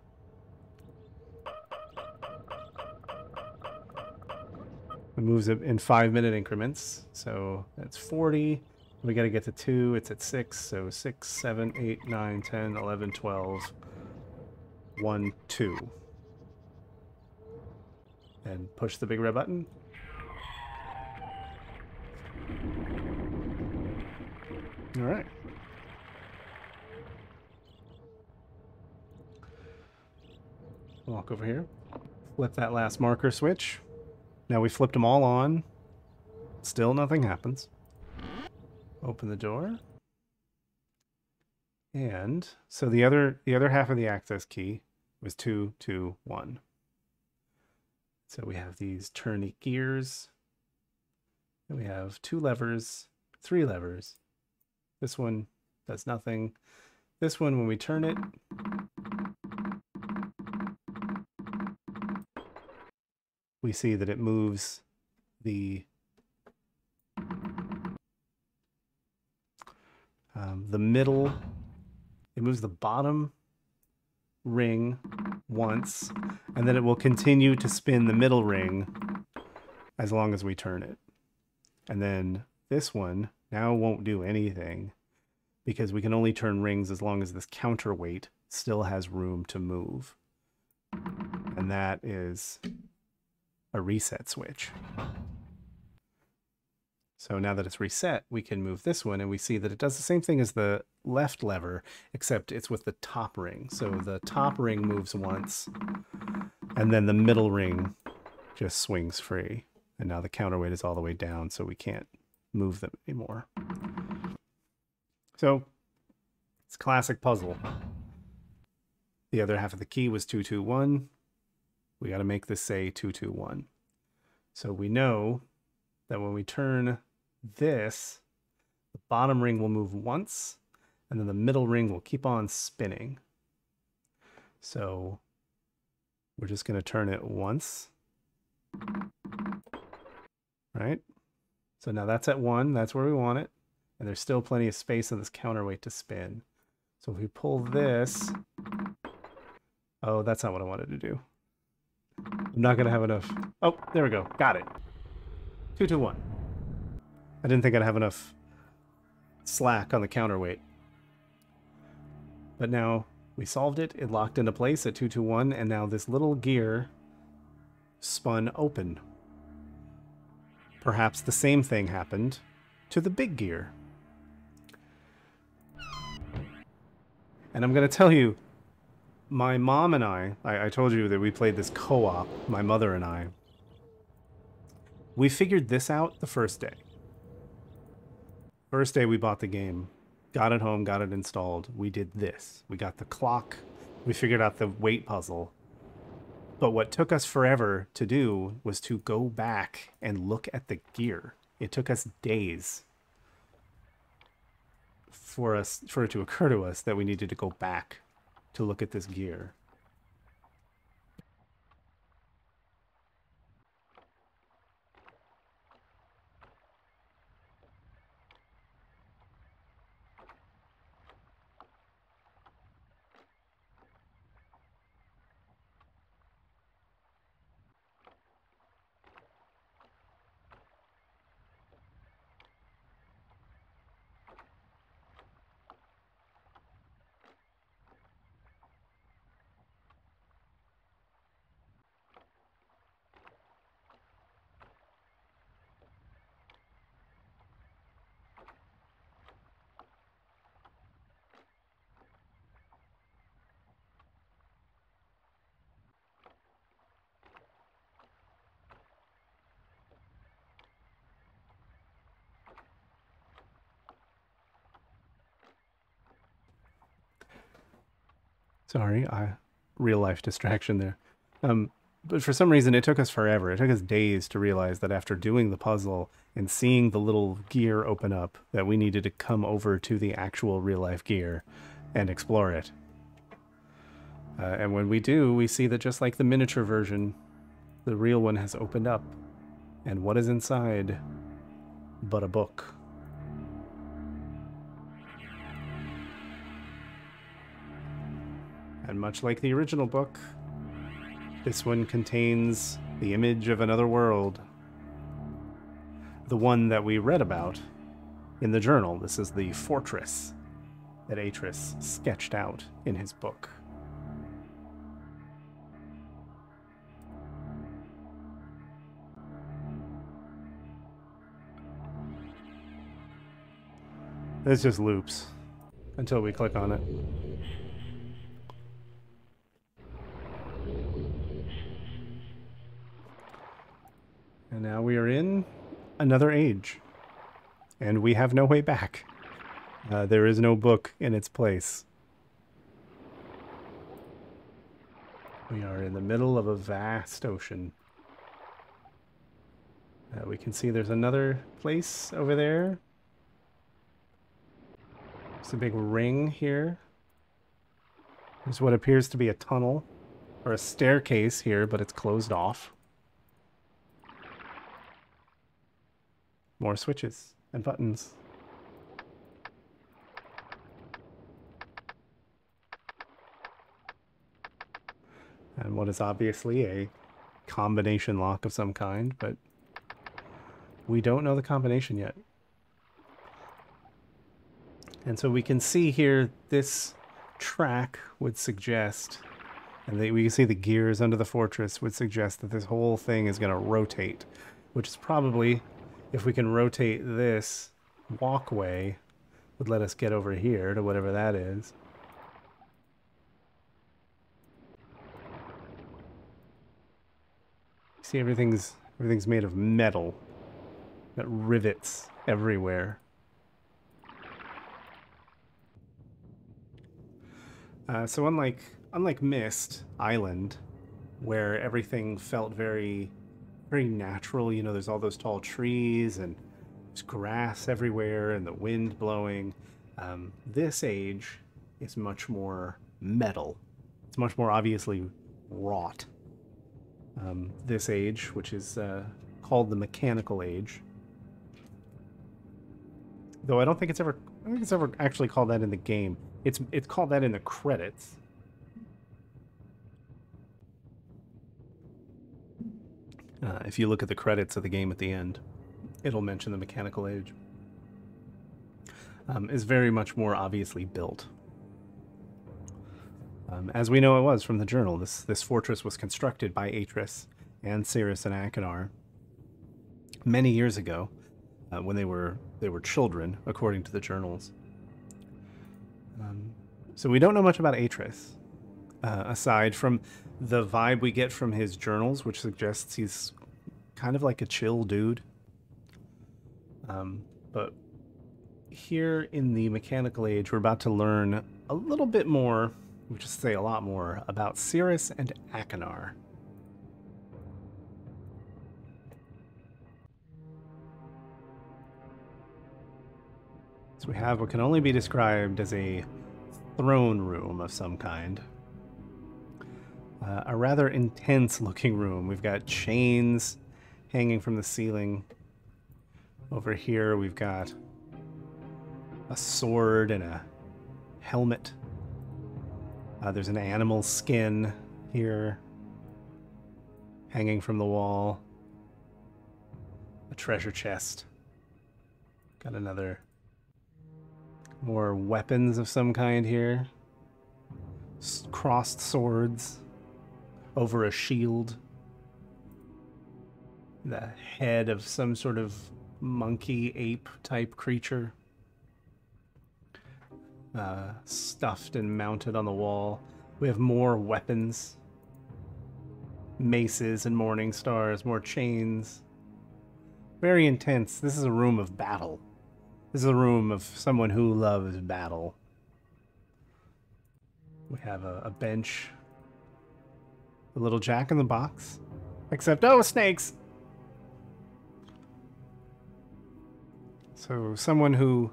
It moves it in 5-minute increments. So that's 40. We got to get to 2. It's at 6. So 6, 7, 8, 9, 10, 11, 12. 1, 2. And push the big red button. All right. Walk over here. Flip that last marker switch. Now we flipped them all on. Still nothing happens. Open the door. And so the other half of the access key was 2, 2, 1. So we have these turny gears. And we have 2 levers, 3 levers. This one does nothing. This one, when we turn it, we see that it moves the middle. It moves the bottom ring once, and then it will continue to spin the middle ring as long as we turn it. And then this one now won't do anything because we can only turn rings as long as this counterweight still has room to move. And that is a reset switch. So now that it's reset, we can move this one, and we see that it does the same thing as the left lever, except it's with the top ring. So the top ring moves once, and then the middle ring just swings free. And now the counterweight is all the way down, so we can't move them anymore. So it's a classic puzzle. The other half of the key was 2, 2, 1. We got to make this say 2, 2, 1. So we know that when we turn this, the bottom ring will move once, and then the middle ring will keep on spinning. So we're just going to turn it once. Right? So now that's at 1. That's where we want it. And there's still plenty of space in this counterweight to spin. So if we pull this... Oh, that's not what I wanted to do. I'm not going to have enough... Oh, there we go. Got it. 2, 2, 1. I didn't think I'd have enough slack on the counterweight. But now we solved it. It locked into place at 2, 2, 1. And now this little gear spun open. Perhaps the same thing happened to the big gear. And I'm going to tell you, my mom and I told you that we played this co-op, my mother and I. We figured this out the first day. First day we bought the game, got it home, got it installed. We did this. We got the clock. We figured out the weight puzzle. But what took us forever to do was to go back and look at the gear. It took us days for it to occur to us that we needed to go back to look at this gear. Sorry, real life distraction there. But for some reason, it took us forever. It took us days to realize that after doing the puzzle and seeing the little gear open up, that we needed to come over to the actual real life gear and explore it. And when we do, we see that just like the miniature version, the real one has opened up. And what is inside but a book? And much like the original book, this one contains the image of another world. The one that we read about in the journal. This is the fortress that Achenar sketched out in his book. This just loops until we click on it. And now we are in another age, and we have no way back. There is no book in its place. We are in the middle of a vast ocean. We can see there's another place over there. There's a big ring here. There's what appears to be a tunnel or a staircase here, but it's closed off. More switches and buttons. And what is obviously a combination lock of some kind, but we don't know the combination yet. And so we can see here this track would suggest, and we can see the gears under the fortress would suggest that this whole thing is going to rotate, which is probably, if we can rotate this walkway, would let us get over here to whatever that is. See, everything's made of metal. Got rivets everywhere. So unlike Myst Island, where everything felt very natural, you know, there's all those tall trees and there's grass everywhere and the wind blowing. This age is much more metal. It's much more obviously wrought. This age, which is called the Mechanical Age, though I don't think it's ever actually called that in the game. It's called that in the credits. If you look at the credits of the game at the end, it'll mention the Mechanical Age. Is very much more obviously built. As we know it was from the journal, this fortress was constructed by Achenar and Sirrus and Achenar many years ago, when they were children, according to the journals. So we don't know much about Achenar, aside from the vibe we get from his journals, which suggests he's kind of like a chill dude. But here in the Mechanical Age, we're about to learn a little bit more, which is to say a lot more, about Sirrus and Achenar. So we have what can only be described as a throne room of some kind. A rather intense looking room. We've got chains hanging from the ceiling. Over here we've got a sword and a helmet. There's an animal skin here hanging from the wall. A treasure chest. Got another, more weapons of some kind here. Crossed swords over a shield. The head of some sort of monkey ape type creature. Stuffed and mounted on the wall. We have more weapons. Maces and morning stars, more chains. Very intense. This is a room of battle. This is a room of someone who loves battle. We have a bench. A little Jack in the Box. Except, oh, snakes! So, someone who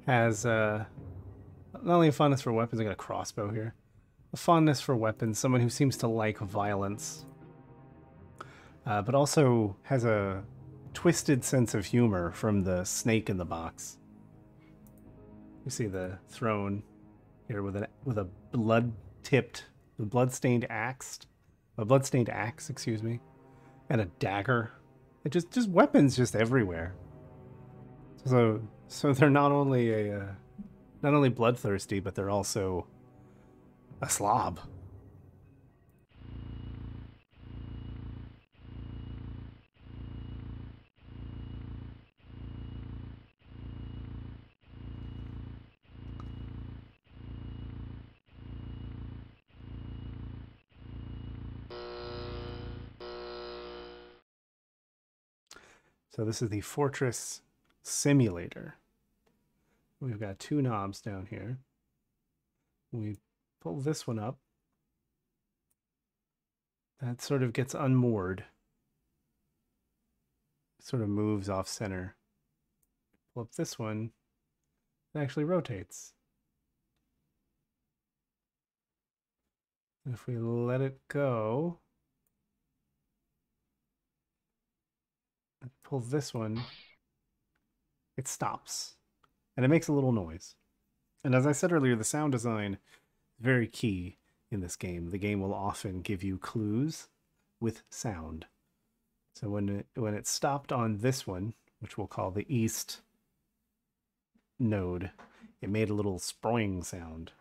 has not only a fondness for weapons, I got a crossbow here. A fondness for weapons, someone who seems to like violence. But also has a twisted sense of humor from the snake in the box. You see the throne here with a blood-stained axe, excuse me, and a dagger. It just weapons just everywhere. So they're not only bloodthirsty, but they're also a slob. So this is the Fortress Simulator. We've got two knobs down here. We pull this one up. That sort of gets unmoored. Sort of moves off center. Pull up this one. It actually rotates. And if we let it go, and pull this one, it stops. And it makes a little noise. And as I said earlier, the sound design is very key in this game. The game will often give you clues with sound. So when it stopped on this one, which we'll call the east node, it made a little sproing sound,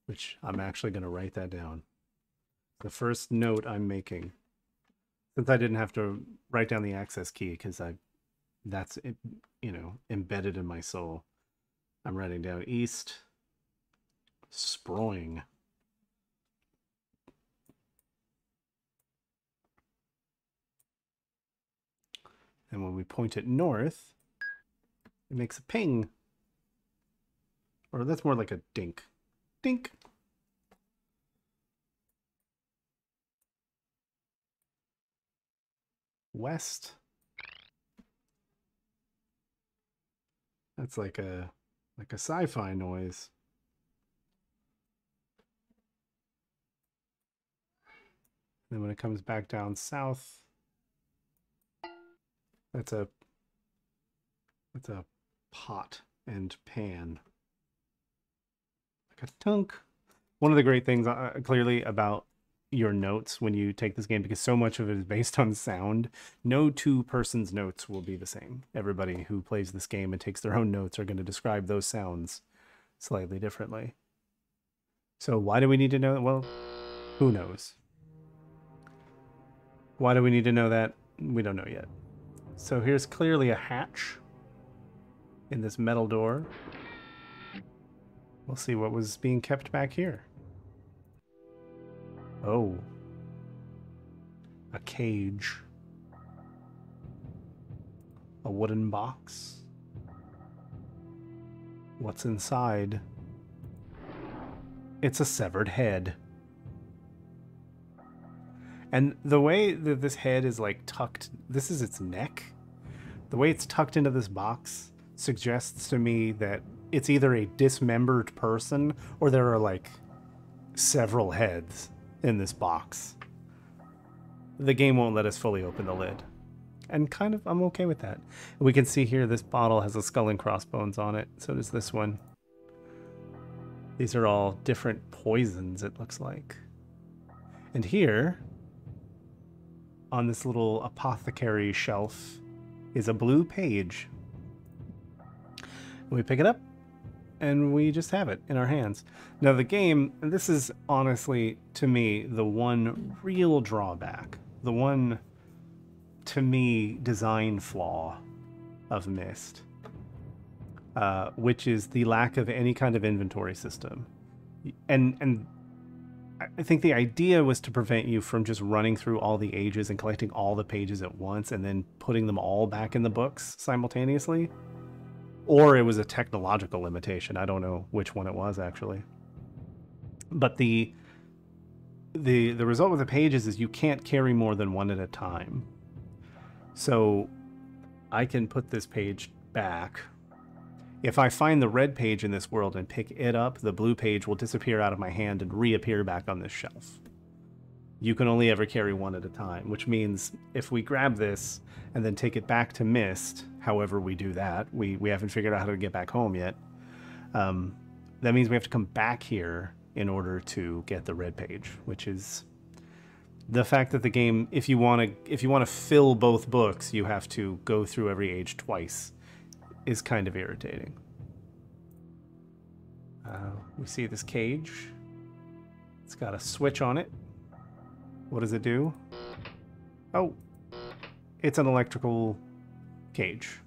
which I'm actually going to write that down. The first note I'm making, since I didn't have to write down the access key because that's embedded in my soul. I'm writing down east sproing. And when we point it north, it makes a ping. Or that's more like a dink. Dink. West. That's like a sci-fi noise. Then when it comes back down south, that's a pot and pan. Like a tunk. One of the great things clearly about your notes when you take this game, because so much of it is based on sound, no two person's notes will be the same. Everybody who plays this game and takes their own notes are going to describe those sounds slightly differently. So why do we need to know? Well, who knows? Why do we need to know that? We don't know yet. So here's clearly a hatch in this metal door. We'll see what was being kept back here. Oh. A cage. A wooden box. What's inside? It's a severed head. And the way that this head is like tucked, this is its neck. The way it's tucked into this box suggests to me that it's either a dismembered person or there are like several heads in this box. The game won't let us fully open the lid. And kind of, I'm okay with that. We can see here this bottle has a skull and crossbones on it. So does this one. These are all different poisons, it looks like. And here, on this little apothecary shelf, is a blue page. We pick it up, and we just have it in our hands. Now the game, and this is honestly, to me, the one real drawback, the one, to me, design flaw of Myst, which is the lack of any kind of inventory system. And I think the idea was to prevent you from just running through all the ages and collecting all the pages at once and then putting them all back in the books simultaneously. Or it was a technological limitation. I don't know which one it was, actually. But the result with the pages is you can't carry more than one at a time. So I can put this page back. If I find the red page in this world and pick it up, the blue page will disappear out of my hand and reappear back on this shelf. You can only ever carry one at a time, which means if we grab this and then take it back to Myst, however we do that, we haven't figured out how to get back home yet, that means we have to come back here in order to get the red page, which is the fact that the game, if you want to fill both books, you have to go through every age twice, is kind of irritating. We see this cage. It's got a switch on it. What does it do? Oh, it's an electrical cage.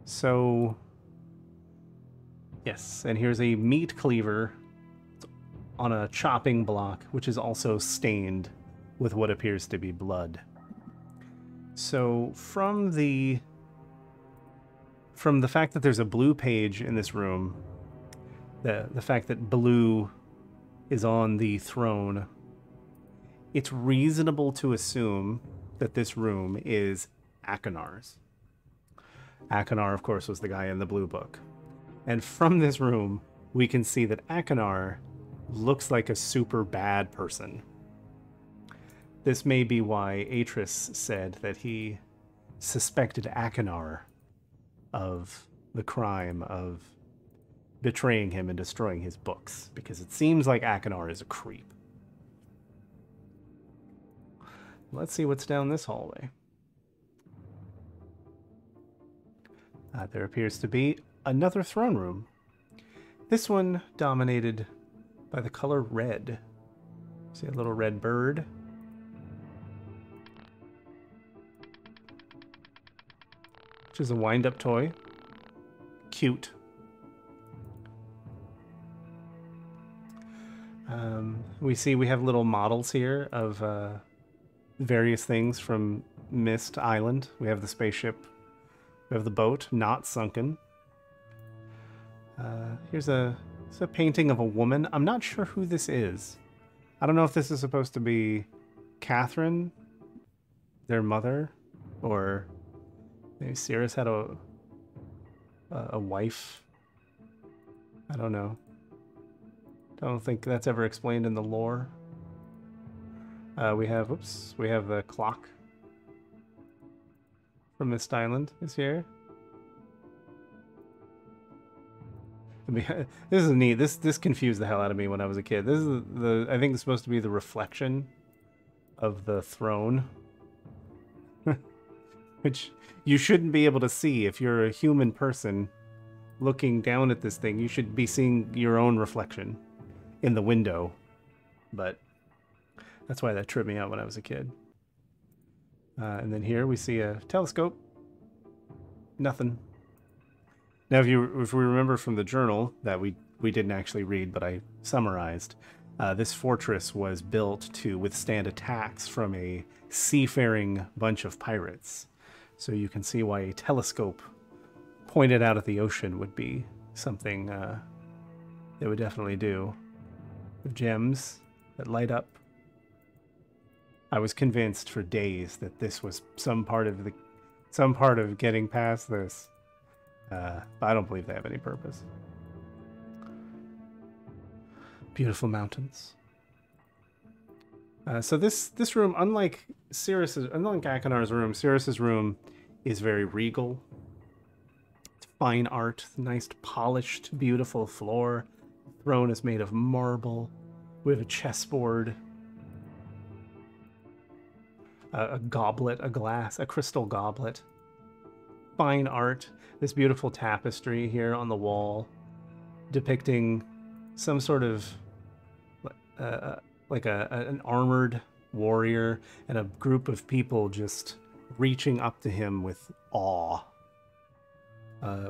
So, yes, and here's a meat cleaver on a chopping block, which is also stained with what appears to be blood. So from the from the fact that there's a blue page in this room, the fact that blue is on the throne, it's reasonable to assume that this room is Achenar's. Achenar, of course, was the guy in the blue book. And from this room, we can see that Achenar looks like a super bad person. This may be why Atris said that he suspected Achenar of the crime of betraying him and destroying his books, because it seems like Achenar is a creep. Let's see what's down this hallway. There appears to be another throne room. This one dominated by the color red. See a little red bird? Which is a wind-up toy. Cute. We have little models here of various things from Myst Island. We have the spaceship. We have the boat, not sunken. Here's a painting of a woman. I'm not sure who this is. I don't know if this is supposed to be Catherine, their mother, or maybe Sirrus had a wife. I don't know. I don't think that's ever explained in the lore. We have the clock from Myst Island is here. This is neat. This confused the hell out of me when I was a kid. This is I think it's supposed to be the reflection of the throne, which you shouldn't be able to see if you're a human person looking down at this thing. You should be seeing your own reflection in the window, but that's why that tripped me out when I was a kid. And then here we see a telescope. Nothing. Now, if we remember from the journal that we didn't actually read, but I summarized, this fortress was built to withstand attacks from a seafaring bunch of pirates. So you can see why a telescope pointed out at the ocean would be something they would definitely do. With gems that light up. I was convinced for days that this was some part of getting past this. But I don't believe they have any purpose. Beautiful mountains. So this room, unlike Achenar's room, Sirrus's room is very regal. It's fine art, nice polished, beautiful floor. The throne is made of marble. We have a chessboard. A goblet, a crystal goblet. Fine art. This beautiful tapestry here on the wall depicting some sort of like an armored warrior and a group of people just reaching up to him with awe,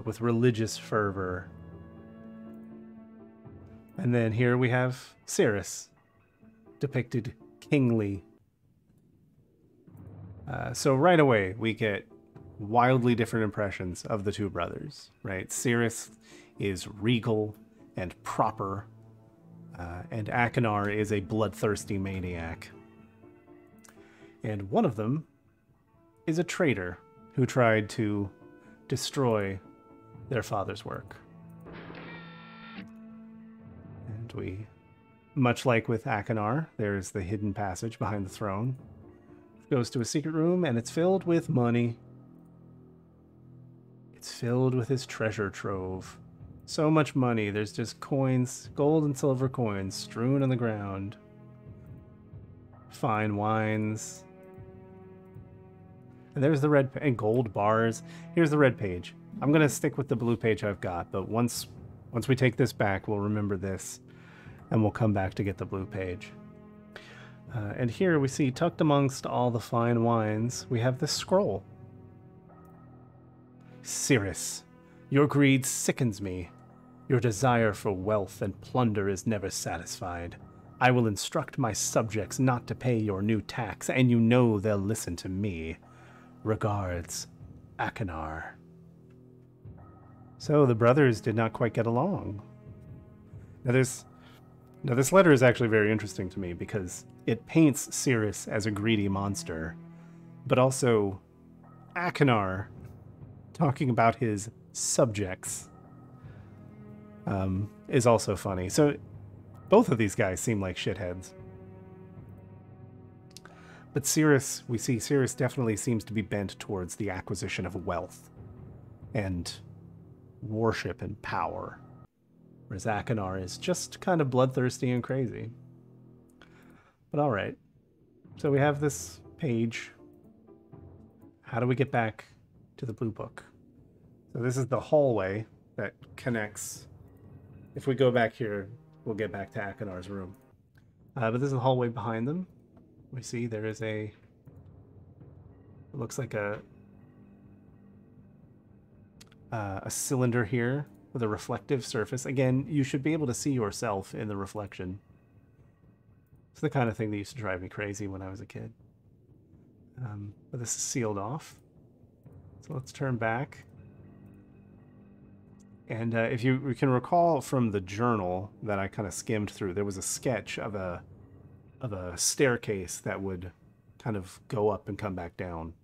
with religious fervor. And then here we have Sirrus, depicted kingly. So right away we get wildly different impressions of the two brothers, right? Sirrus is regal and proper, and Achenar is a bloodthirsty maniac. And one of them is a traitor who tried to destroy their father's work. And we, much like with Achenar, there's the hidden passage behind the throne. It goes to a secret room, and it's filled with money. It's filled with his treasure trove. So much money. There's just coins, gold and silver coins, strewn on the ground. Fine wines. And there's the red and gold bars. Here's the red page. I'm gonna stick with the blue page I've got, but once we take this back, we'll remember this, and we'll come back to get the blue page. And here we see, tucked amongst all the fine wines, we have this scroll. Sirrus, your greed sickens me. Your desire for wealth and plunder is never satisfied. I will instruct my subjects not to pay your new tax, and you know they'll listen to me. Regards, Achenar. So the brothers did not quite get along. Now this letter is actually very interesting to me because it paints Sirrus as a greedy monster, but also Achenar talking about his subjects is also funny. So both of these guys seem like shitheads. But Sirrus, we see Sirrus definitely seems to be bent towards the acquisition of wealth and worship and power. Whereas Achenar is just kind of bloodthirsty and crazy. But alright. So we have this page. How do we get back to the blue book? So this is the hallway that connects. If we go back here, we'll get back to Achenar's room. But this is the hallway behind them. We see there is it looks like a cylinder here with a reflective surface. Again, you should be able to see yourself in the reflection. It's the kind of thing that used to drive me crazy when I was a kid. But this is sealed off. So let's turn back. And if you can recall from the journal that I kind of skimmed through, there was a sketch of a staircase that would kind of go up and come back down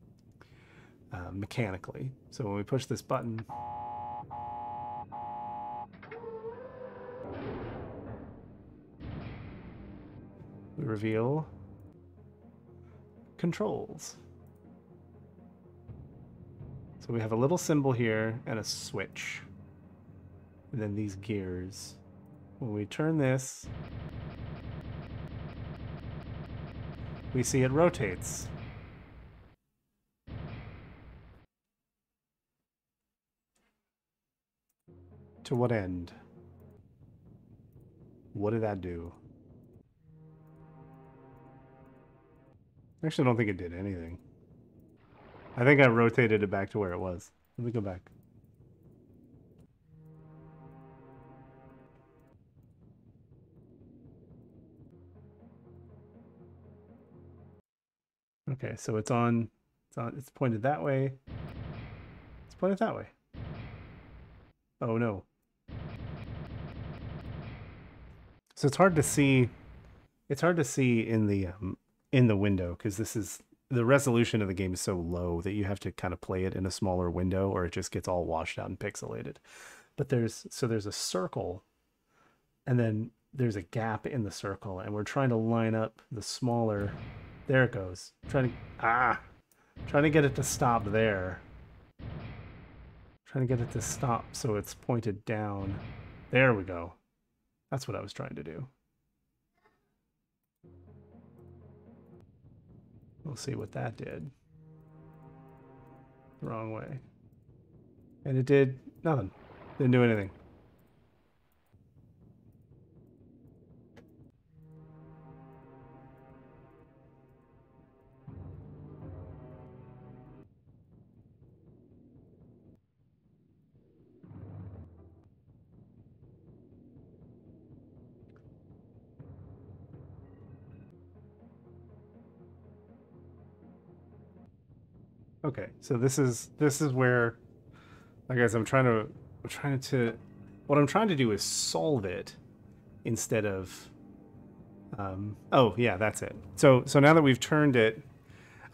mechanically. So when we push this button, we reveal controls. So we have a little symbol here and a switch. And then these gears. When we turn this, we see it rotates. To what end? What did that do? I actually don't think it did anything. I think I rotated it back to where it was. Let me go back. Okay, so it's pointed that way. It's pointed that way. Oh no. So it's hard to see in the window because the resolution of the game is so low that you have to kind of play it in a smaller window or it just gets all washed out and pixelated. But there's a circle and then there's a gap in the circle and we're trying to line up the smaller. There it goes. Trying to get it to stop there. Trying to get it to stop so it's pointed down. There we go. That's what I was trying to do. We'll see what that did. Wrong way. And it did nothing. Didn't do anything. Okay, so this is where, I guess what I'm trying to do is solve it instead of, oh yeah, that's it. So now that we've turned it,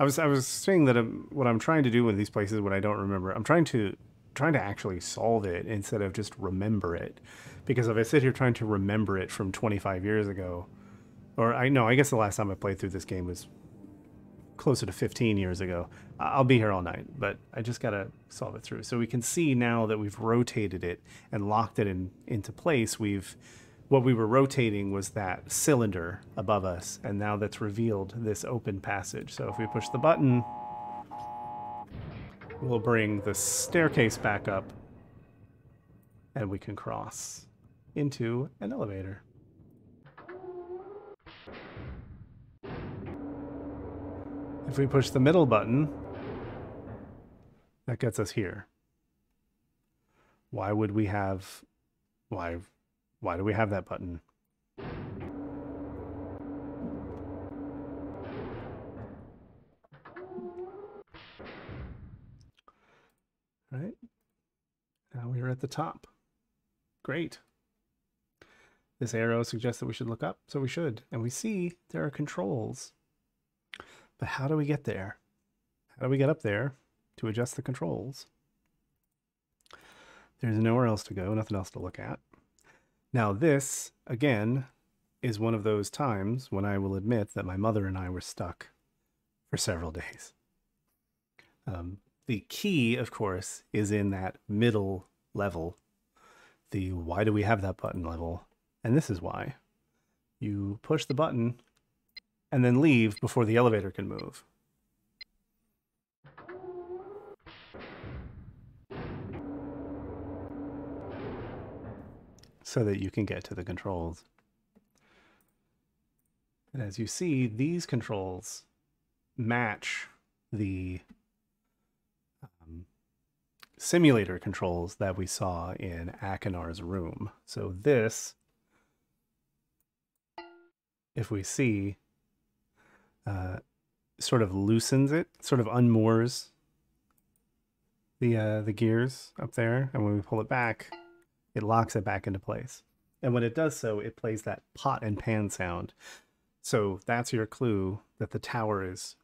I was saying that what I'm trying to do in these places when I don't remember, I'm trying to actually solve it instead of just remember it, because if I sit here trying to remember it from 25 years ago, or I guess the last time I played through this game was closer to 15 years ago. I'll be here all night, but I just gotta solve it through. So we can see now that we've rotated it and locked it into place. What we were rotating was that cylinder above us, and now that's revealed this open passage. So if we push the button, we'll bring the staircase back up, and we can cross into an elevator. If we push the middle button, that gets us here. Why do we have that button? Right? Now we're at the top. Great. This arrow suggests that we should look up, so we should. And we see there are controls. But how do we get there? How do we get up there to adjust the controls? There's nowhere else to go, nothing else to look at. Now this, again, is one of those times when I will admit that my mother and I were stuck for several days. The key, of course, is in that middle level. The why do we have that button level? And this is why. You push the button and then leave before the elevator can move. So that you can get to the controls. And as you see, these controls match the simulator controls that we saw in Achenar's room. So this, if we see, sort of loosens it, sort of unmoors the gears up there, and when we pull it back, it locks it back into place. And when it does so, it plays that pot and pan sound. So that's your clue that the tower is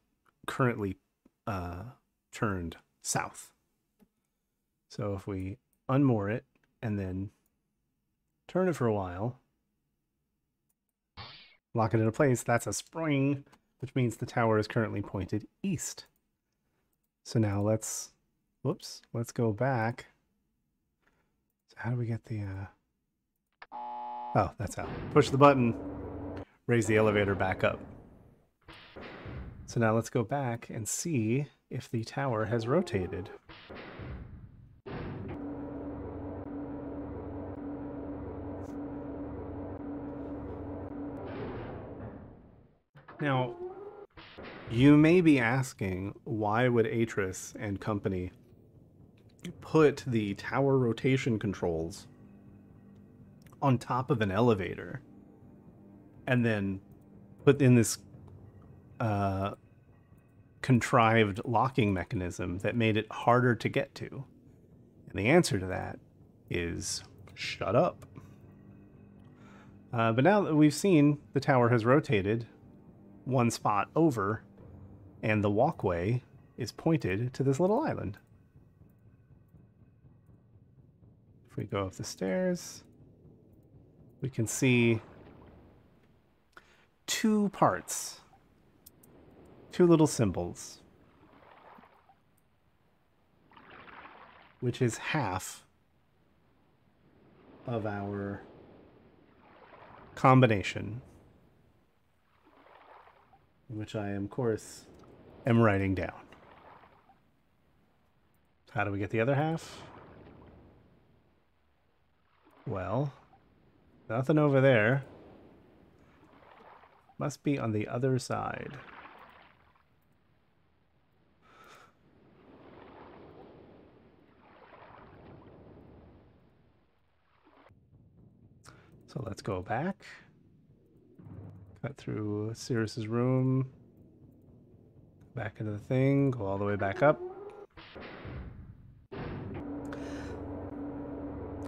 currently turned south. So if we unmoor it and then turn it for a while, lock it into place, that's a spring, which means the tower is currently pointed east. So now let's go back. So how do we get the, oh, that's how. Push the button, raise the elevator back up. So now let's go back and see if the tower has rotated. Now, you may be asking, why would Achenar and company put the tower rotation controls on top of an elevator and then put in this contrived locking mechanism that made it harder to get to? And the answer to that is shut up. But now that we've seen the tower has rotated one spot over and the walkway is pointed to this little island. If we go up the stairs, we can see two parts, two little symbols, which is half of our combination, which I, of course, am writing down. How do we get the other half? Well, nothing over there. Must be on the other side. So let's go back. Cut through Sirrus's room. Back into the thing. Go all the way back up.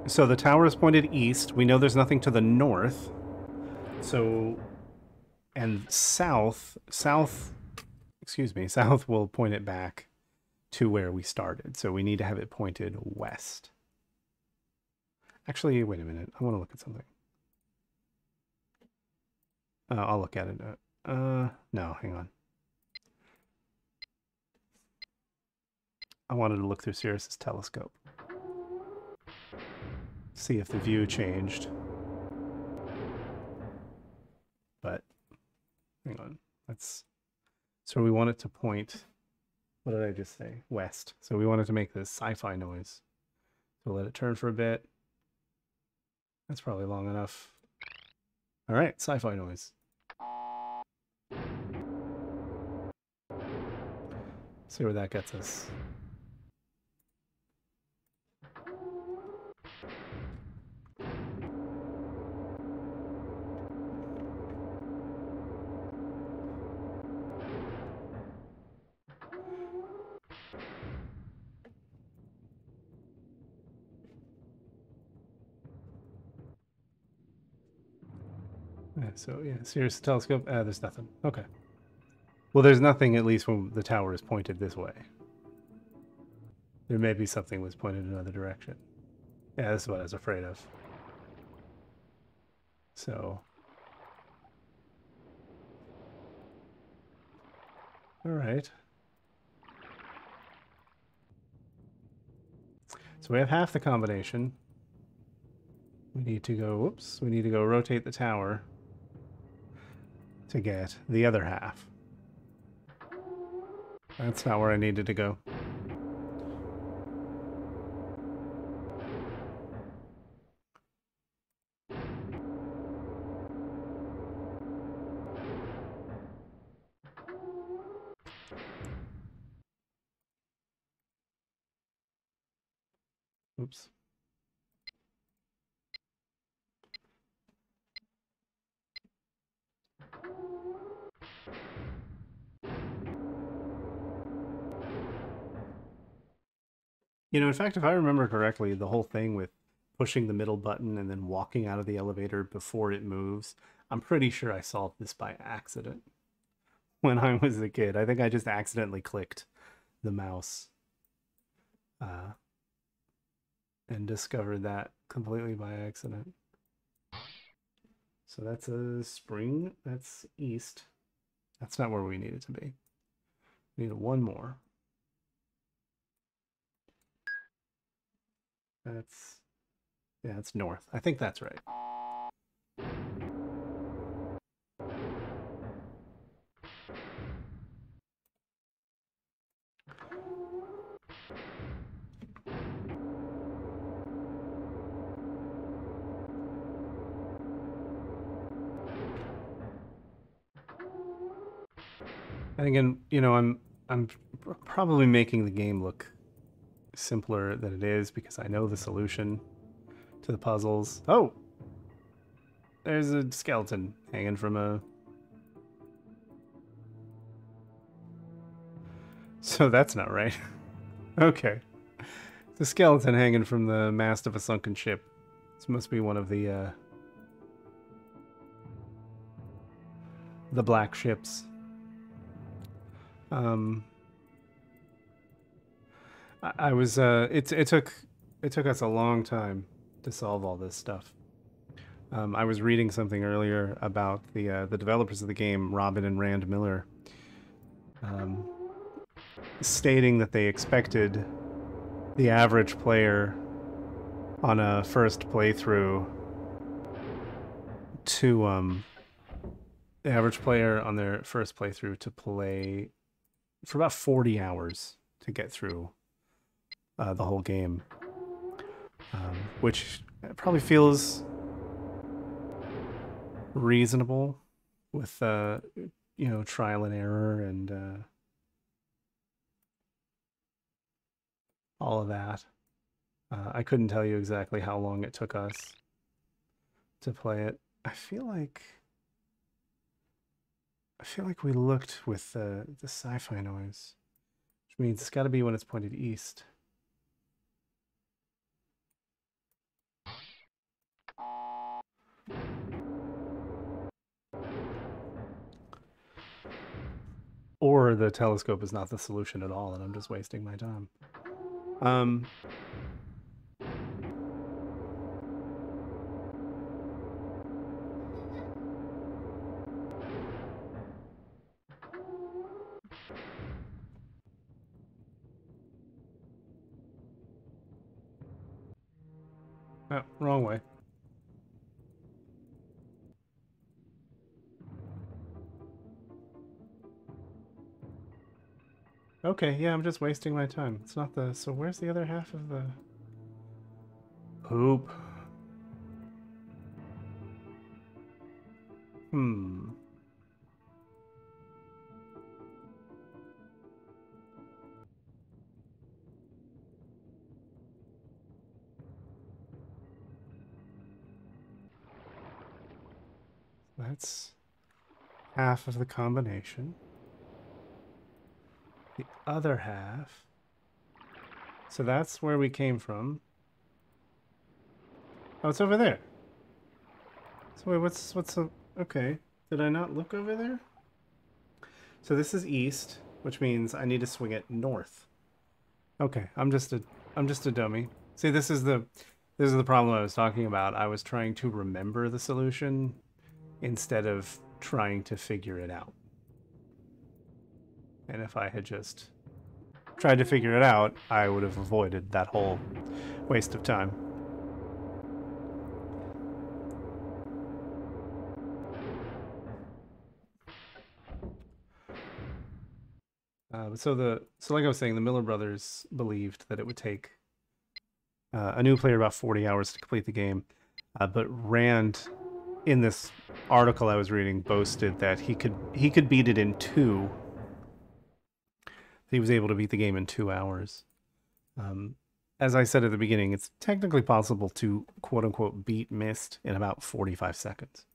So the tower is pointed east. We know there's nothing to the north. So, and south will point it back to where we started. So we need to have it pointed west. Actually, wait a minute. I want to look at something. I'll look at it. No, hang on. I wanted to look through Sirrus's telescope. See if the view changed. But, hang on. So we want it to point, what did I just say? West. So we wanted to make this sci-fi noise. So let it turn for a bit. That's probably long enough. All right, sci-fi noise. See where that gets us. Yeah, so yeah, Sirrus telescope. There's nothing. Okay. Well, there's nothing at least when the tower is pointed this way. There may be something was pointed in another direction. Yeah, this is what I was afraid of. So. All right. So we have half the combination. We need to go, whoops, we need to go rotate the tower to get the other half. That's not where I needed to go. Oops. You know, in fact, if I remember correctly, the whole thing with pushing the middle button and then walking out of the elevator before it moves, I'm pretty sure I solved this by accident when I was a kid. I think I just accidentally clicked the mouse and discovered that completely by accident. So that's a spring. That's east. That's not where we need it to be. We need one more. That's, yeah, it's north. I think that's right. And again, you know, I'm probably making the game look simpler than it is because I know the solution to the puzzles. Oh, there's a skeleton hanging from a. So that's not right. Okay, the skeleton hanging from the mast of a sunken ship. This must be one of the black ships. I was it took us a long time to solve all this stuff. I was reading something earlier about the developers of the game, Robin and Rand Miller, stating that they expected the average player on a first playthrough to the average player on their first playthrough to play for about 40 hours to get through the whole game, which probably feels reasonable with you know, trial and error and all of that. I couldn't tell you exactly how long it took us to play it. I feel like we looked with the sci-fi noise, which means it's got to be when it's pointed east. Or the telescope is not the solution at all, and I'm just wasting my time. Oh, wrong way. Okay, yeah, I'm just wasting my time. It's not the... So where's the other half of the... Poop. Hmm. That's half of the combination. The other half... So that's where we came from. Oh, it's over there. So wait, what's the... Okay. Did I not look over there? So this is east, which means I need to swing it north. Okay, I'm just a dummy. See, this is the problem I was talking about. I was trying to remember the solution instead of trying to figure it out. And if I had just tried to figure it out, I would have avoided that whole waste of time. So like I was saying, the Miller brothers believed that it would take a new player about 40 hours to complete the game, but Rand, in this article I was reading, boasted that he could beat it in two. He was able to beat the game in 2 hours. Um, as I said at the beginning, it's technically possible to quote unquote beat Myst in about 45 seconds.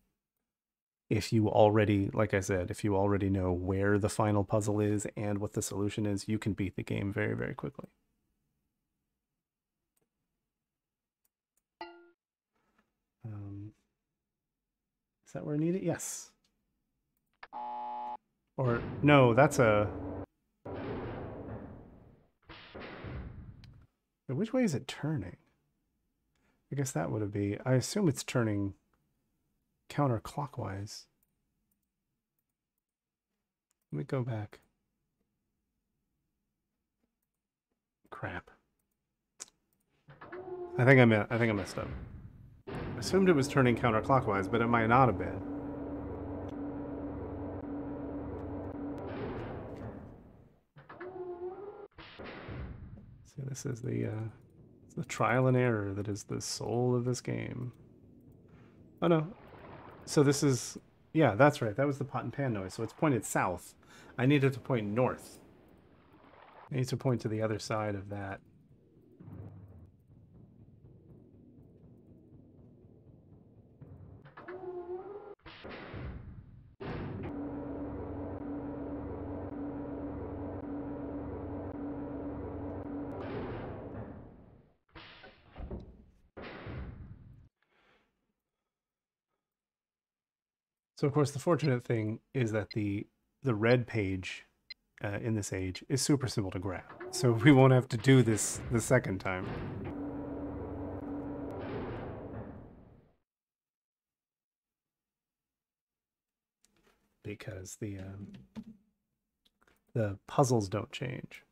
If you already, like I said, if you already know where the final puzzle is and what the solution is, you can beat the game very, very quickly. Is that where I need it? Yes. Or, no, that's a... Which way is it turning? I guess that would be... I assume it's turning counterclockwise. Let me go back. Crap. I think I messed up. I assumed it was turning counterclockwise, but it might not have been. See, this is the trial and error that is the soul of this game. Oh no. So this is, yeah, that's right. That was the pot and pan noise. So it's pointed south. I needed to point north. I need to point to the other side of that. So of course the fortunate thing is that the red page in this age is super simple to grab. So we won't have to do this the second time. Because the puzzles don't change.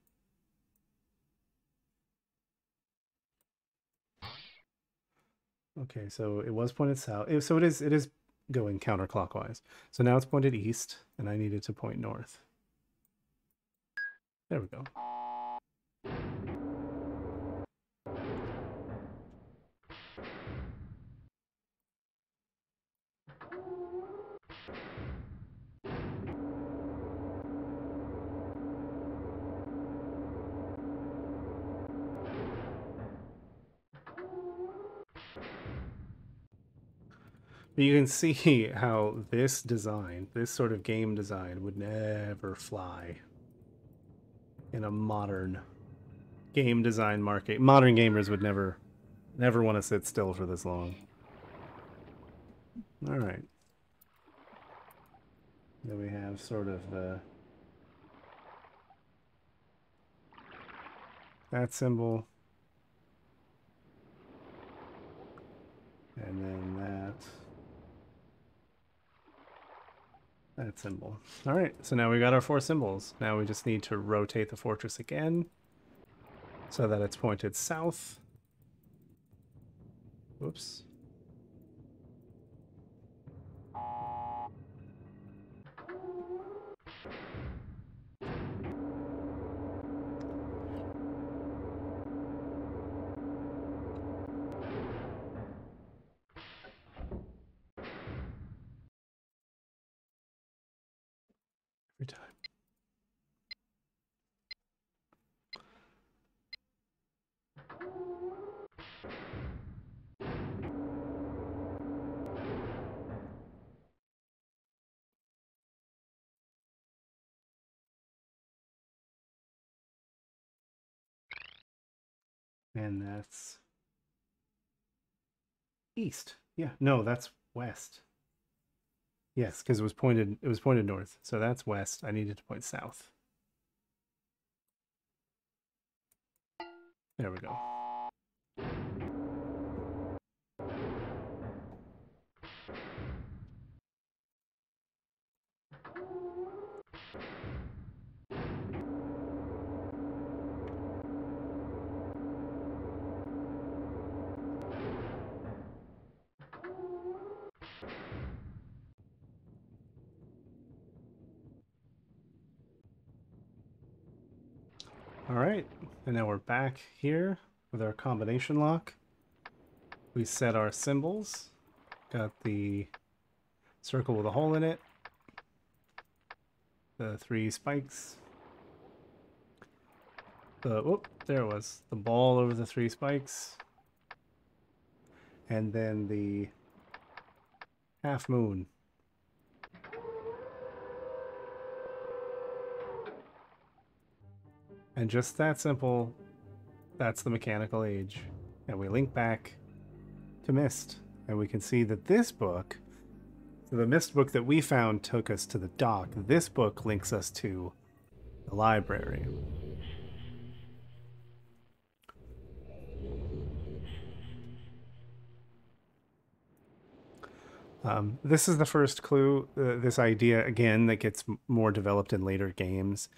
Okay, so it was pointed south. So it is going counterclockwise. So now it's pointed east, and I needed to point north. There we go. But you can see how this design, this sort of game design, would never fly in a modern game design market. Modern gamers would never want to sit still for this long. All right. Then we have sort of that symbol. And then that symbol. All right, so now we got our 4 symbols. Now we just need to rotate the fortress again so that it's pointed south. Whoops. Every time. And that's east. Yeah, no, that's west. Yes, because it was pointed north. So that's west. I needed to point south. There we go. All right, and now we're back here with our combination lock. We set our symbols. Got the circle with a hole in it. The 3 spikes. There it was. The ball over the 3 spikes. And then the half moon. And just that simple, that's the mechanical age. And we link back to Myst. And we can see that this book, so the Myst book that we found took us to the dock. This book links us to the library. This is the first clue, this idea, again, that gets more developed in later games,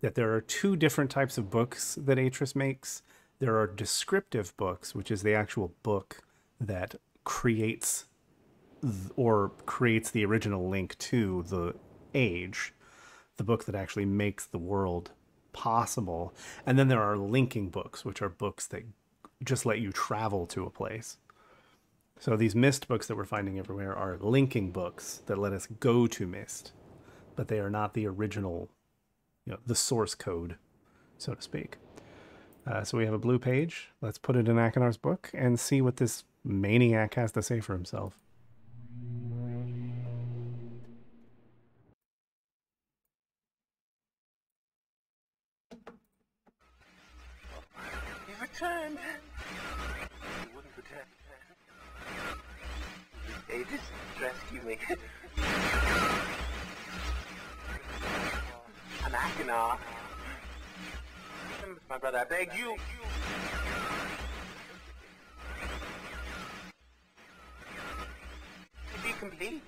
that there are 2 different types of books that Atris makes. There are descriptive books, which is the actual book that creates the original link to the age, the book that actually makes the world possible. And then there are linking books, which are books that just let you travel to a place. So these Myst books that we're finding everywhere are linking books that let us go to Myst, but they are not the original, the source code, so to speak. So we have a blue page. Let's put it in Achenar's book and see what this maniac has to say for himself. You returned. You wouldn't protect. They just rescue me. I'm Achenar. My brother, I beg you. To be complete.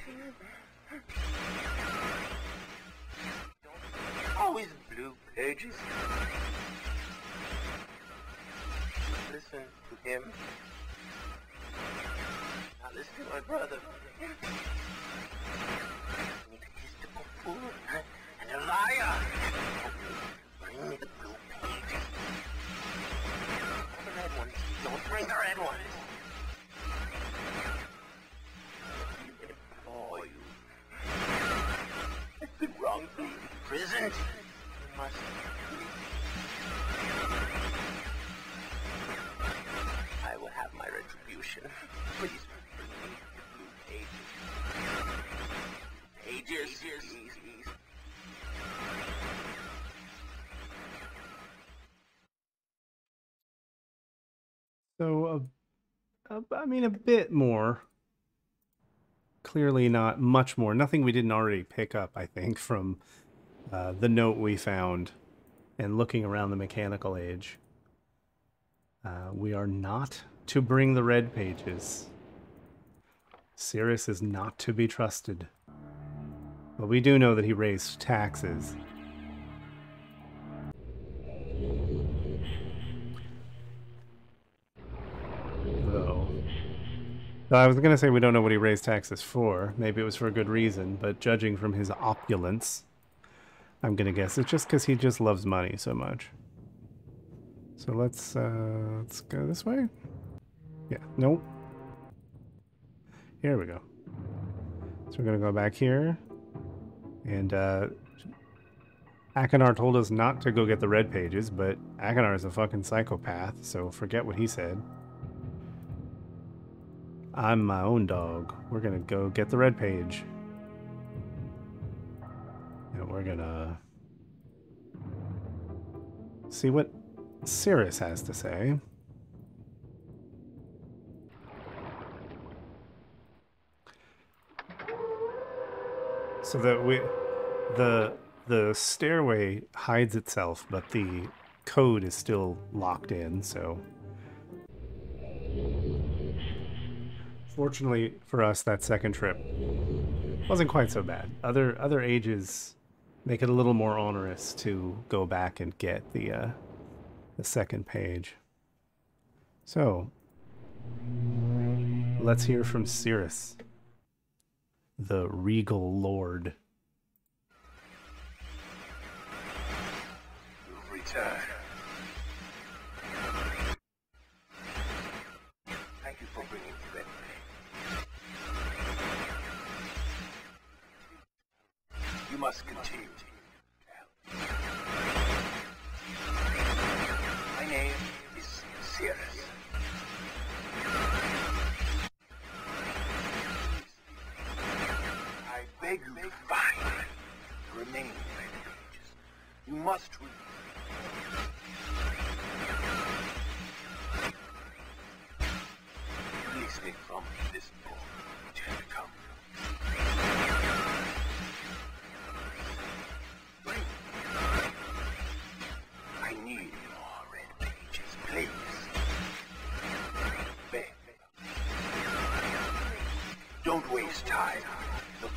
Always blue pages. Listen to him. Not listen to my brother. He's a fool and a liar. Bring me the blue pages. The red ones. Don't bring the red ones. I implore you. I've been wrongfully imprisoned. You must I will have my retribution. Please bring me the blue pages. Pages. So, I mean, a bit more. Clearly not much more. Nothing we didn't already pick up, I think, from the note we found and looking around the mechanical age. We are not to bring the red pages. Sirrus is not to be trusted. But we do know that he raised taxes. Though. I was going to say we don't know what he raised taxes for. Maybe it was for a good reason, but judging from his opulence, I'm going to guess it's just because he just loves money so much. So let's go this way. Yeah, nope. Here we go. So we're going to go back here. And Achenar told us not to go get the red pages, but Achenar is a fucking psychopath, so forget what he said. I'm my own dog. We're going to go get the red page. And we're going to see what Sirrus has to say. So that the stairway hides itself, but the code is still locked in. So fortunately for us, that second trip wasn't quite so bad. Other ages make it a little more onerous to go back and get the second page. So let's hear from Sirrus, the regal lord. You've returned. Thank you for bringing the red plague. You must continue. My name is Sirrus. I beg you to find the remaining red pages. You must read. Release me from this book which has become. Bring. I need more red pages, please. Beg. Don't waste time. Look.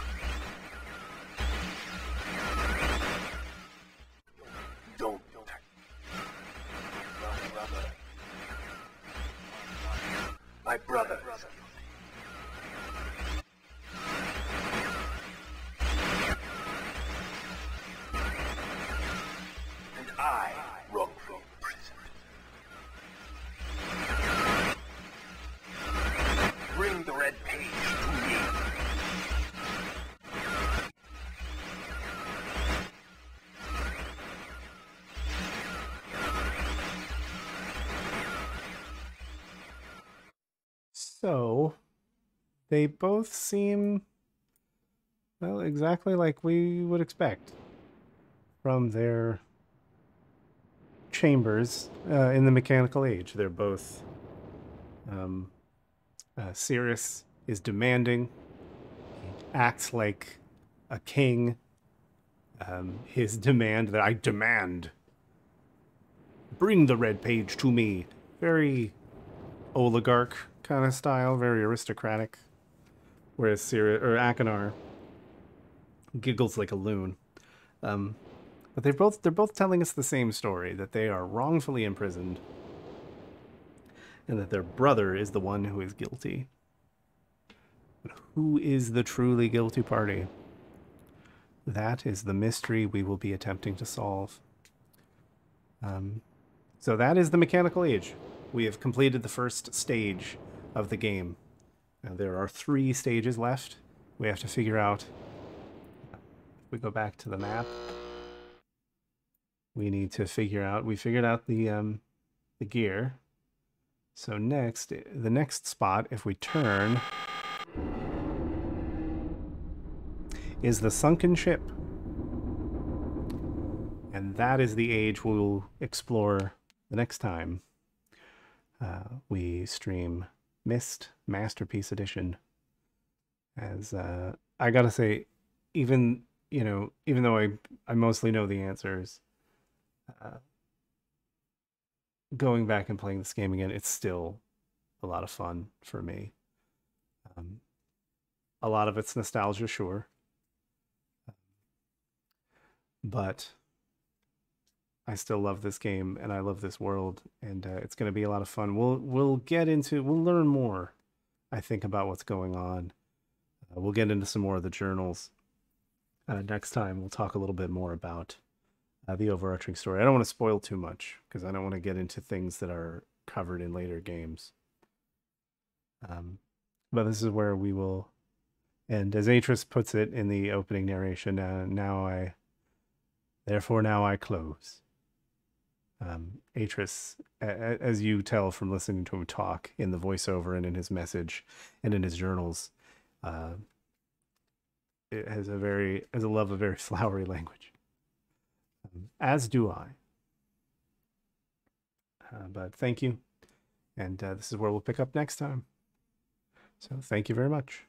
Don't. My brother is guilty. And I wrongfully imprisoned. Bring the red page to me. So they both seem, well, exactly like we would expect from their chambers in the mechanical age. They're both Sirrus is demanding, acts like a king. His demand that I demand, bring the red page to me. Very oligarch kind of style, very aristocratic. Whereas Sirrus or Achenar giggles like a loon. But they're both telling us the same story, that they are wrongfully imprisoned and that their brother is the one who is guilty. But who is the truly guilty party? That is the mystery we will be attempting to solve. So that is the mechanical age. We have completed the first stage of the game. Now, there are 3 stages left. We have to figure out, if we go back to the map, we need to figure out, we figured out the gear. So next, the next spot, if we turn, is the sunken ship. And that is the age we'll explore the next time we stream Myst Masterpiece Edition. As I gotta say, even though I mostly know the answers, going back and playing this game again, it's still a lot of fun for me. A lot of it's nostalgia, sure, but I still love this game and I love this world, and it's going to be a lot of fun. We'll learn more, I think, about what's going on. We'll get into some more of the journals next time. We'll talk a little bit more about the overarching story. I don't want to spoil too much because I don't want to get into things that are covered in later games. But this is where we will end. As Atris puts it in the opening narration, now I close. Atris, as you tell from listening to him talk in the voiceover and in his message and in his journals, it has a love of very flowery language. As do I. But thank you. And this is where we'll pick up next time. So thank you very much.